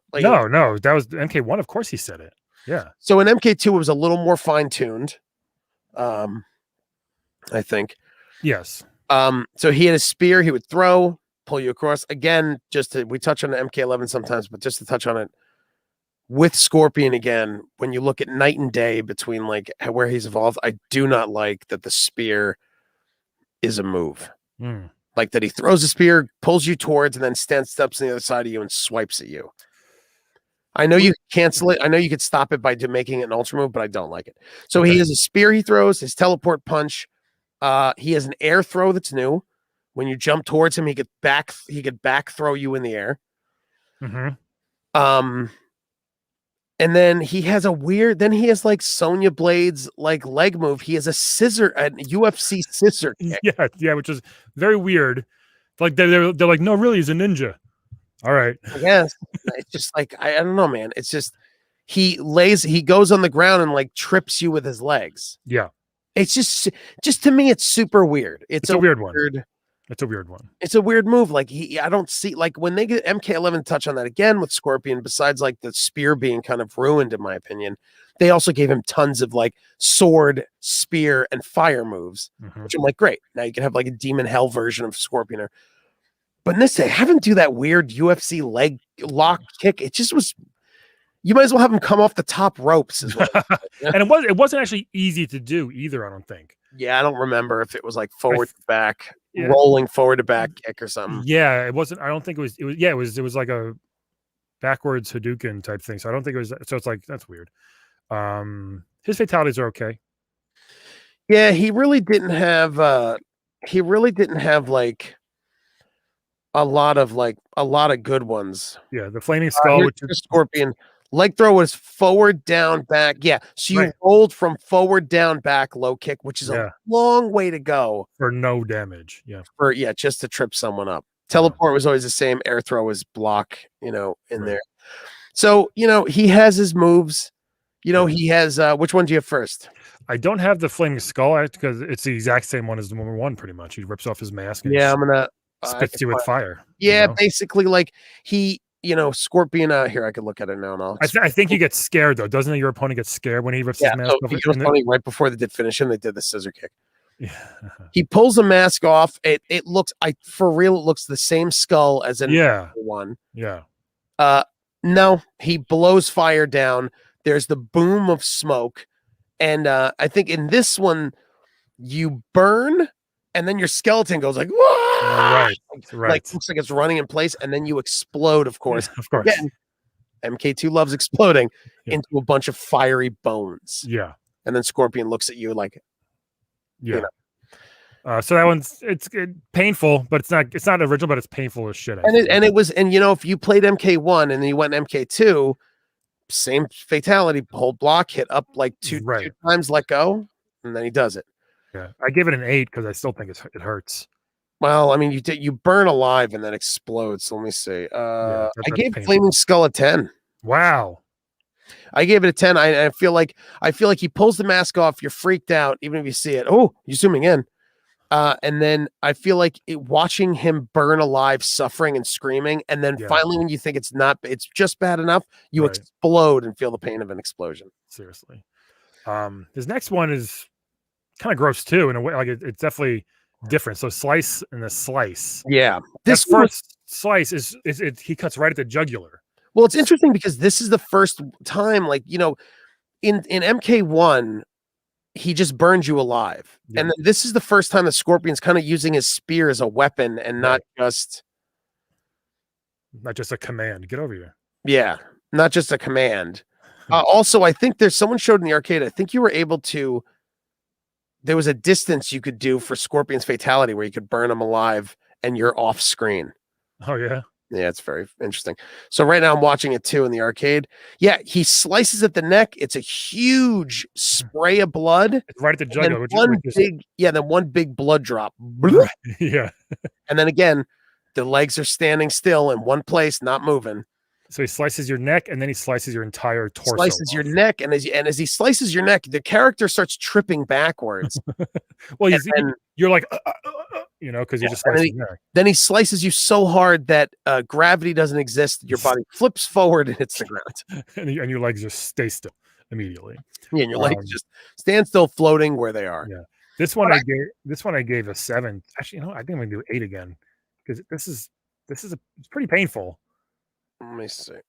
that was MK1. Of course he said it. Yeah. So in MK2, it was a little more fine-tuned. I think. Yes. So he had a spear he would throw, pull you across. Again, we touch on the MK11 sometimes, but just to touch on it with Scorpion again, when you look at night and day between like where he's evolved, I do not like that the spear is a move. Like that he throws a spear, pulls you towards, and then steps on the other side of you and swipes at you. I know you can cancel it. I know you could stop it by making it an ultra move, but I don't like it. So he has a spear he throws, his teleport punch. He has an air throw that's new. When you jump towards him, he could back throw you in the air. And then he has like Sonya Blade's like leg move. He has a UFC scissor kick. Yeah, which is very weird. Like they're like, no, really, he's a ninja. All right. Yes. It's just like I don't know, man. It's just he goes on the ground and like trips you with his legs. Yeah. It's just to me, it's super weird. It's a weird one. It's a weird one. It's a weird move. Like I don't see like when they get MK11 touch on that again with Scorpion, besides like the spear being kind of ruined, in my opinion, they also gave him tons of like sword, spear, and fire moves, which I'm like, great. Now you can have like a demon hell version of Scorpion. But in this, they haven't do that weird UFC leg lock kick. It just was. You might as well have him come off the top ropes as well. And it wasn't actually easy to do either. I don't think. Yeah, I don't remember if it was like forward to back, Yeah. rolling forward to back kick or something. Yeah, it wasn't. I don't think it was. It was like a backwards Hadouken type thing. So I don't think it was. So it's like that's weird. His fatalities are okay. Yeah, he really didn't have like a lot of good ones. Yeah, the flaming skull, which is Scorpion. Leg throw was forward, down, back. Yeah, so you rolled from forward, down, back, low kick, which is a long way to go for no damage. Yeah, just to trip someone up. Teleport was always the same. Air throw was block. In there. So he has his moves. He has. Which one do you have first? I don't have the flaming skull because it's the exact same one as the number one. Pretty much, he rips off his mask. And I'm gonna spits you with fire. Yeah, basically, like he. Scorpion. Here, I could look at it now. And I think he gets scared though, doesn't your opponent get scared when he rips his mask off? It was funny. Right before they did finish him, they did the scissor kick. Yeah. He pulls the mask off. It looks. For real, it looks the same skull as in one. Yeah. No, he blows fire down. There's the boom of smoke, and I think in this one, you burn, and then your skeleton goes like, whoa! Right. Like looks like it's running in place, and then you explode. Of course. Again, MK2 loves exploding into a bunch of fiery bones. Yeah. And then Scorpion looks at you like, so that one's it's painful, but it's not original, but it's painful as shit. If you played MK1 and then you went MK2, same fatality, hold block, hit up like two times, let go, and then he does it. Yeah, I give it an 8 because I still think it hurts. Well, I mean, you burn alive and then explode. So let me see. I gave Flaming Skull a 10. Wow. I gave it a 10. I feel like he pulls the mask off. You're freaked out, even if you see it. Oh, you're zooming in. And then I feel like watching him burn alive, suffering and screaming. And then finally, when you think it's just bad enough, you explode and feel the pain of an explosion. Seriously. His next one is kind of gross too, in a way. Like it's definitely different. So slice and the slice. Yeah. This first slice is he cuts right at the jugular. Well, it's interesting because this is the first time, like, in MK1, he just burns you alive. Yeah. And then this is the first time the Scorpion's kind of using his spear as a weapon and not just a command. Get over here. Yeah. Not just a command. Also, I think there's someone showed in the arcade. I think you were able to. There was a distance you could do for Scorpion's fatality where you could burn him alive and you're off screen. Oh, yeah. Yeah, it's very interesting. So right now I'm watching it too in the arcade. Yeah, he slices at the neck. It's a huge spray of blood. It's right at the jugular. Then one big blood drop. Yeah. And then again, the legs are standing still in one place, not moving. So he slices your neck, and then he slices your entire torso. Slices your neck, and as he slices your neck, the character starts tripping backwards. Well, you're like, because you just sliced his neck. Then he slices you so hard that gravity doesn't exist. Your body flips forward and hits the ground, and your legs just stay still immediately. Yeah, and your legs just stand still, floating where they are. Yeah. This one I gave a 7. Actually, I think I'm gonna do 8 again because it's pretty painful. Let me see. Let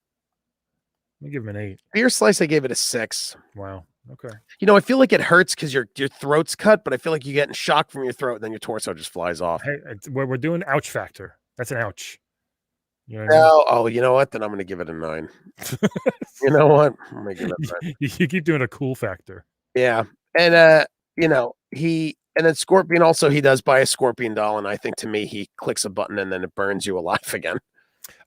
me give him an 8. Beer slice, I gave it a 6. Wow. Okay. I feel like it hurts because your throat's cut, but I feel like you're getting shocked from your throat, and then your torso just flies off. Hey, we're doing ouch factor. That's an ouch. You know what? Then I'm going to give it a 9. You know what? I'm going to give it a 9. You keep doing a cool factor. Yeah. And, and then Scorpion also, he does buy a Scorpion doll, and I think to me, he clicks a button and then it burns you alive again.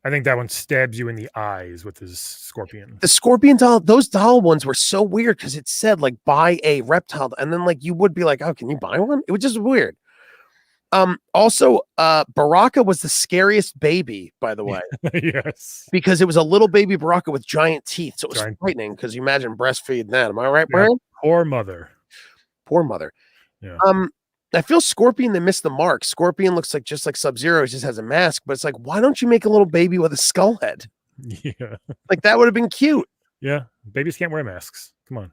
I think that one stabs you in the eyes with his Scorpion. The Scorpion doll, those doll ones were so weird because it said like buy a reptile, and then like you would be like, oh, can you buy one? It was just weird. Also, Baraka was the scariest baby, by the way. Yes, because it was a little baby Baraka with giant teeth, so it was frightening. Because you imagine breastfeeding that. Am I right, Brian? Poor mother. Yeah. I feel Scorpion, they missed the mark. Scorpion looks like just like Sub-Zero, he just has a mask, but it's like, why don't you make a little baby with a skull head? Yeah. Like that would have been cute. Yeah. Babies can't wear masks. Come on.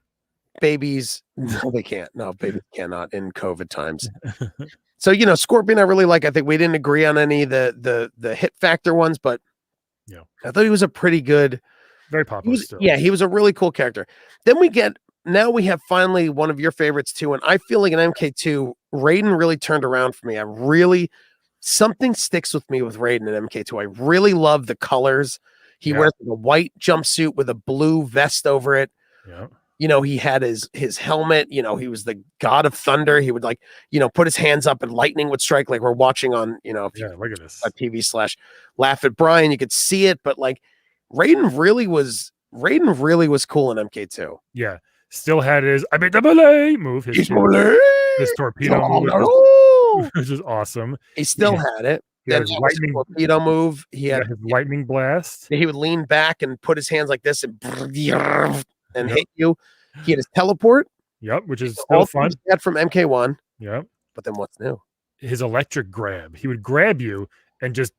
babies. No, they can't. No, babies cannot in COVID times. So, you know, Scorpion, I really like. I think we didn't agree on any of the hit factor ones, but Yeah. I thought he was a pretty good. Very popular still. Yeah, he was a really cool character. Then now we have finally one of your favorites too, and I feel like in MK2, Raiden really turned around for me. Something sticks with me with Raiden in MK2. I really love the colors. He wears a white jumpsuit with a blue vest over it. Yeah. You know, he had his helmet. You know, he was the god of thunder. He would put his hands up and lightning would strike, like we're watching on, look at this. TV/Laugh at Brian. You could see it, but like Raiden really was cool in MK2. Yeah. Still had his move, his torpedo move, which is awesome. He still had it. He had his lightning torpedo move. He had his lightning blast. He would lean back and put his hands like this and hit you. He had his teleport. Yep, which is still fun. He had from MK1. Yep. But then what's new? His electric grab. He would grab you and just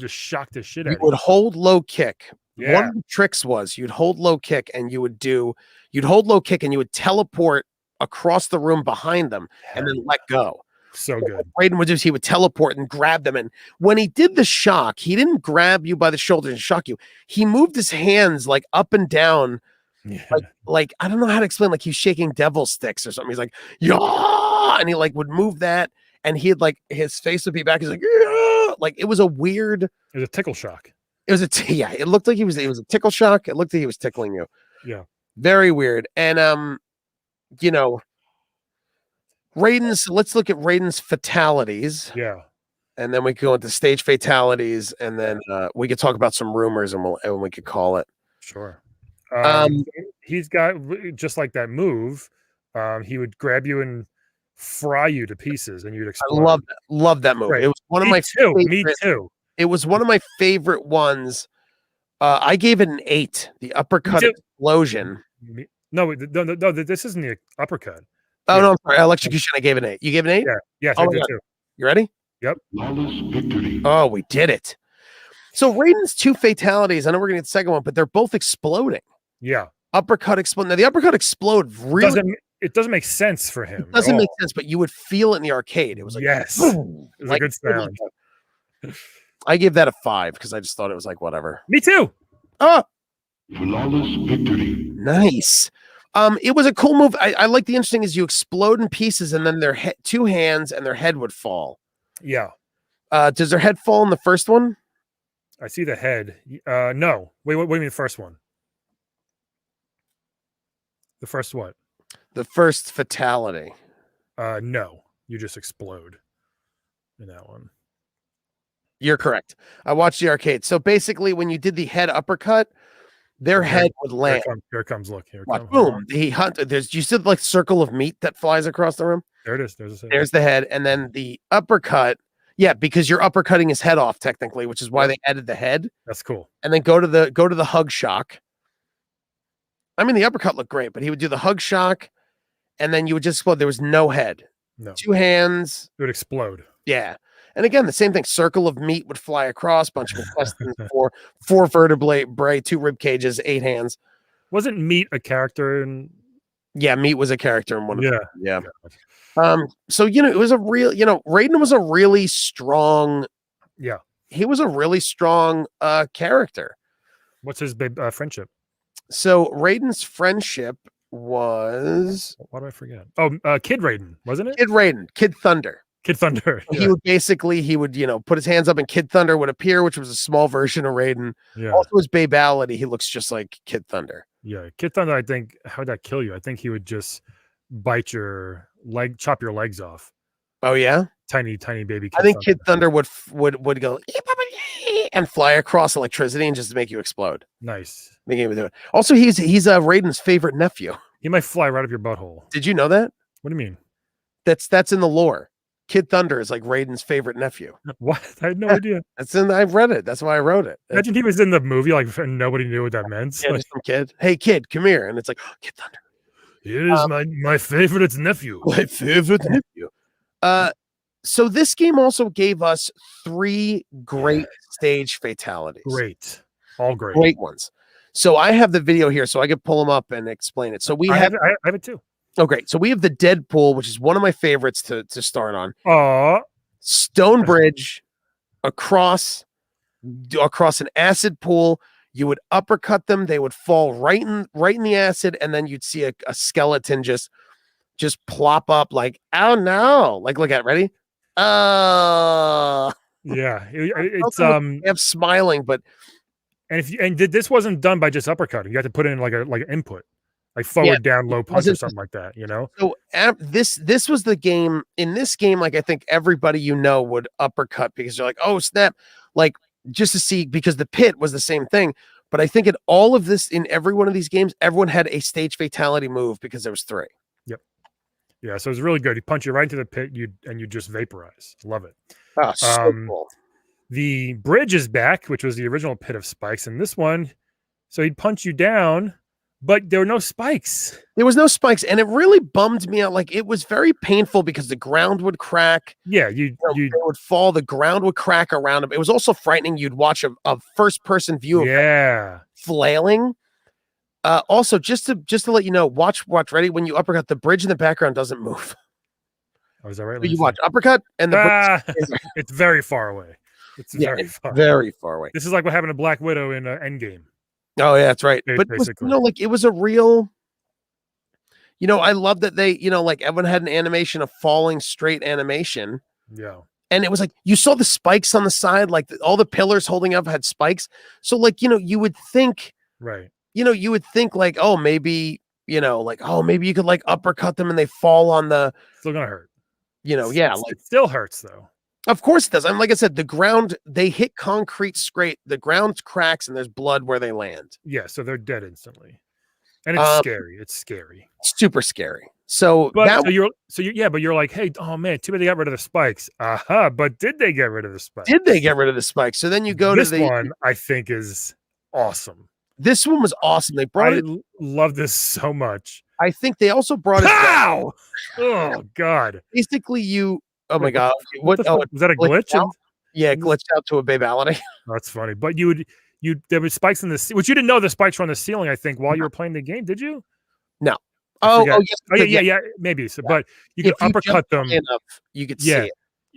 shock the shit out of you. You would hold low kick. Yeah. One of the tricks was you'd hold low kick and you would teleport across the room behind them and then let go. So good. What Raiden would do is he would teleport and grab them. And when he did the shock, he didn't grab you by the shoulders and shock you. He moved his hands like up and down. Yeah. Like I don't know how to explain, like he's shaking devil sticks or something. He's like, yeah, and he like would move that, and he'd like his face would be back. He's like, yeah, like it was a weird. It was a tickle shock. It was it looked like it was a tickle shock. It looked like he was tickling you. Yeah. Very weird. And you know, let's look at Raiden's fatalities. Yeah. And then we can go into stage fatalities, and then we could talk about some rumors, and we could call it. Sure. He's got just like that move. He would grab you and fry you to pieces, and you'd explode. I love that move. Right. It was one of my favorite. Me too. It was one of my favorite ones. I gave it an 8. The uppercut explosion. No, this isn't the uppercut. Oh, no, I'm sorry. Electrocution, I gave it an 8. You gave it an 8? Yeah. Yes, I did too. You ready? Yep. Flawless victory. Oh, we did it. So Raiden's 2 fatalities, I know we're going to get the second one, but they're both exploding. Yeah. Uppercut explode. Now, the uppercut explode really... It doesn't make sense for him. It doesn't make sense, but you would feel it in the arcade. It was like... Yes. It was a good sound. I gave that a 5 because I just thought it was like, whatever. Me too. Oh! Flawless victory. Nice. It was a cool move. I like the interesting is you explode in pieces and then their 2 hands and their head would fall. Yeah. Does their head fall in the first one? I see the head. No. Wait, what do you mean the first one? The first what? The first fatality. No. You just explode in that one. You're correct. I watched the arcade. So basically, when you did the head uppercut, their head would land. Here comes. Look here. Boom. You said like circle of meat that flies across the room. There it is. There's the head, and then the uppercut. Yeah, because you're uppercutting his head off technically, which is why they added the head. That's cool. And then go to the hug shock. I mean, the uppercut looked great, but he would do the hug shock, and then you would just explode. There was no head. No. 2 hands. It would explode. Yeah. And again, the same thing. Circle of meat would fly across, bunch of intestines, 4 vertebrae, 2 rib cages, 8 hands. Wasn't Meat a character in? Yeah, Meat was a character in one of them. Yeah. God. So it was a real, Raiden was a really strong. Yeah. He was a really strong character. What's his friendship? So Raiden's friendship was. Why do I forget? Oh, Kid Raiden, wasn't it? Kid Raiden, Kid Thunder. Kid Thunder. Yeah. He would put his hands up and Kid Thunder would appear, which was a small version of Raiden. Yeah. Also his babality, he looks just like Kid Thunder. Yeah. Kid Thunder, I think, how'd that kill you? I think he would just bite your leg, chop your legs off. Oh yeah? Tiny baby Kid I think Thunder. Kid Thunder would go and fly across electricity and just make you explode. Nice. Make him do it. Also, he's Raiden's favorite nephew. He might fly right up your butthole. Did you know that? What do you mean? That's in the lore. Kid Thunder is like Raiden's favorite nephew. What? I had no idea. I've read it. That's why I wrote it. Imagine he was in the movie, like, and nobody knew what that meant. Yeah, just some kid. Hey, kid, come here. And it's like, oh, Kid Thunder. Here's my favorite nephew. My favorite nephew. So this game also gave us 3 great stage fatalities. Great. All great. Great ones. So I have the video here, so I could pull them up and explain it. So I have it too. Oh, great. So we have the Deadpool, which is one of my favorites to start on. Oh, Stone bridge across an acid pool. You would uppercut them; they would fall right in the acid, and then you'd see a skeleton just plop up like, oh no! Like, look at ready. yeah. It's I'm smiling, but this wasn't done by just uppercutting. You had to put in like an input, like forward, down, low punch or something like that. You know. So this was the game. In this game, like I think everybody would uppercut because they're like, oh snap, like just to see, because the pit was the same thing. But I think in all of this, in every one of these games, everyone had a stage fatality move because there was 3. Yep. Yeah, so it was really good. He punch you right into the pit, you just vaporize. Love it. Oh, so cool. The bridge is back, which was the original pit of spikes, and this one, so he'd punch you down, but there were no spikes. There was no spikes, and it really bummed me out. Like, it was very painful because the ground would crack. Yeah, they would fall. The ground would crack around them. It was also frightening. You'd watch a first-person view of them flailing. Also, just to let you know, watch. Ready? When you uppercut, the bridge in the background doesn't move. Oh, is that right? So you watch uppercut, and the it's very far away. It's very far away. This is like what happened to Black Widow in Endgame. Oh yeah, that's right. But like it was a real. I love that they, like everyone had an animation of falling straight animation. Yeah. And it was like you saw the spikes on the side, like all the pillars holding up had spikes. So like you would think, right? You would think like, oh maybe maybe you could like uppercut them and they fall on the. Still gonna hurt. It still hurts though. Of course it does. Like I said, the ground, they hit concrete straight. The ground cracks and there's blood where they land. Yeah, so they're dead instantly. And it's scary. It's scary. Super scary. So, but you're like, hey, oh man, too bad they got rid of the spikes. But did they get rid of the spikes? Did they get rid of the spikes? So then you go to the one, I think is awesome. This one was awesome. They brought it. Love this so much. I think they also brought it. Pow! Oh God. Basically, oh my God. What was that a glitch? Yeah, it glitched out to a babality. That's funny. But there were spikes in the which you didn't know the spikes were on the ceiling, I think, while you were playing the game, did you? No. Yeah, maybe. So, but you could uppercut them enough, you could see it.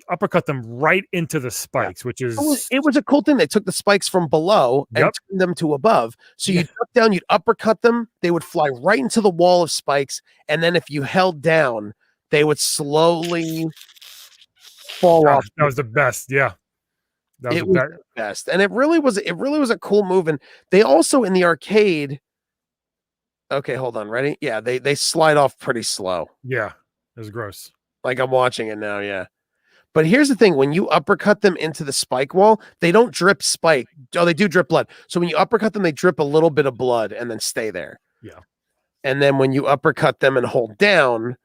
Uppercut them right into the spikes, which is it was a cool thing. They took the spikes from below and turned them to above. So you'd duck down, you'd uppercut them, they would fly right into the wall of spikes, and then if you held down, they would slowly fall off. That was the best, yeah. It was the best. And it really was a cool move. And they also in the arcade. Okay, hold on. Ready? Yeah, they slide off pretty slow. Yeah, it was gross. Like I'm watching it now, yeah. But here's the thing: when you uppercut them into the spike wall, they don't drip spike. Oh, they do drip blood. So when you uppercut them, they drip a little bit of blood and then stay there. Yeah. And then when you uppercut them and hold down,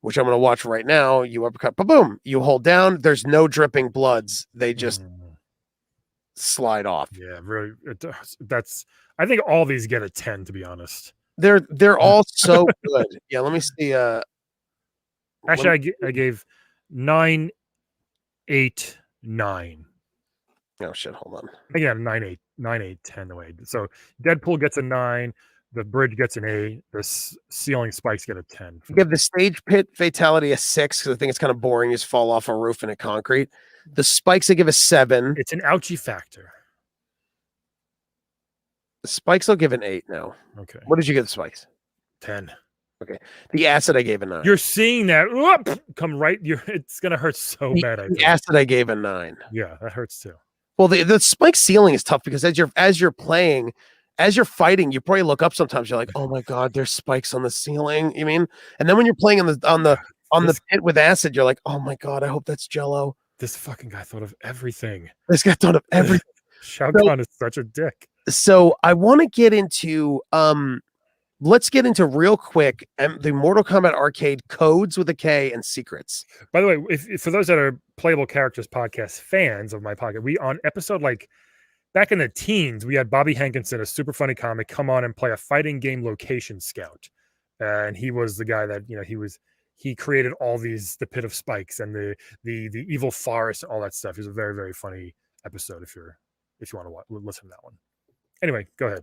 which I'm going to watch right now, you uppercut, boom, you hold down. There's no dripping bloods. They just slide off. Yeah, really. I think all these get a 10, to be honest. They're all so good. Yeah, let me see. Actually, I gave 9, 8, 9. Oh shit! Hold on. I think I have 9, 8, 9, 8, 10 away. So Deadpool gets a 9. The bridge gets an 8. The ceiling spikes get a 10. You give the stage pit fatality a 6 because I think it's kind of boring. You just fall off a roof in a concrete. The spikes I give a 7. It's an ouchie factor. The spikes I'll give an 8 now. Okay. What did you give the spikes? 10. Okay. The acid I gave a 9. You're seeing that come right. It's gonna hurt so bad. The acid I gave a 9. Yeah, that hurts too. Well, the spike ceiling is tough because as you're playing, as you're fighting, you probably look up sometimes. You're like, oh my God, there's spikes on the ceiling. You mean? And then when you're playing on the pit with acid, you're like, oh my God, I hope that's Jello. This fucking guy thought of everything. This guy thought of everything. Shao Kahn is such a dick. So I want to get into let's get into real quick the Mortal Kombat arcade codes with a K and secrets. By the way, if for those that are Playable Characters podcast fans of my podcast, we on episode back in the teens, we had Bobby Hankinson, a super funny comic, come on and play a fighting game location scout, and he was the guy that he created all the pit of spikes and the evil forest and all that stuff. It was a very, very funny episode if you want to listen to that one. Anyway, go ahead.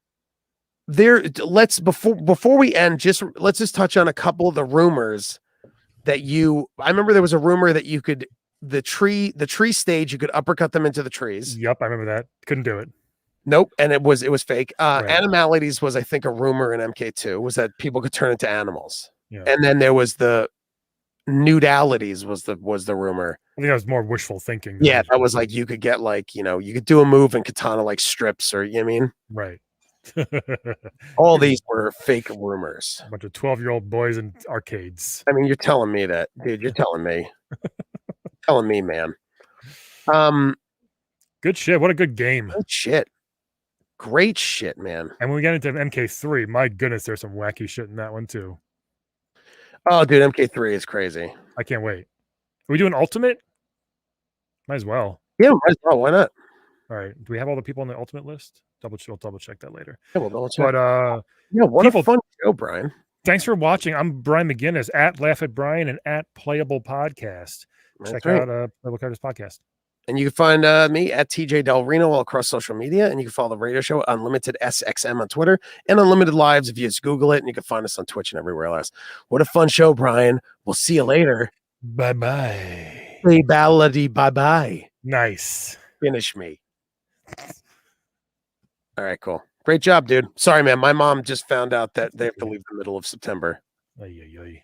let's before we end, let's just touch on a couple of the rumors that I remember there was a rumor that you could the tree stage, you could uppercut them into the trees. Yep, I remember that. Couldn't do it. Nope, and it was fake. Right. Animalities was, I think, a rumor in MK2 was that people could turn into animals. Yeah. And then there was the nudalities was the rumor. I think that was more wishful thinking. Yeah, that was like you could get you could do a move and katana like strips, or you know what I mean? Right. All these were fake rumors. A bunch of 12-year-old boys in arcades. I mean, you're telling me that, dude. You're telling me. Telling me, man. Good shit. What a good game. Good shit. Great shit, man. And when we get into MK3, my goodness, there's some wacky shit in that one too. Oh, dude, MK3 is crazy. I can't wait. Are we doing Ultimate? Might as well. Yeah, might as well. Why not? All right. Do we have all the people on the Ultimate list? We'll double check that later. Yeah, we'll double check. But what a fun show, Brian. Thanks for watching. I'm Brian McGinnis at Laugh at Brian and at Playable Podcast. Check out Playable Cards Podcast. And you can find me at TJ Del Reno all across social media. And you can follow the radio show Unlimited SXM on Twitter and Unlimited Lives if you just Google it. And you can find us on Twitch and everywhere else. What a fun show, Brian. We'll see you later. Bye-bye. Hey, ballady, bye-bye. Nice. Finish me. All right, cool. Great job, dude. Sorry, man. My mom just found out that they have to leave the middle of September. Ay, ay, ay.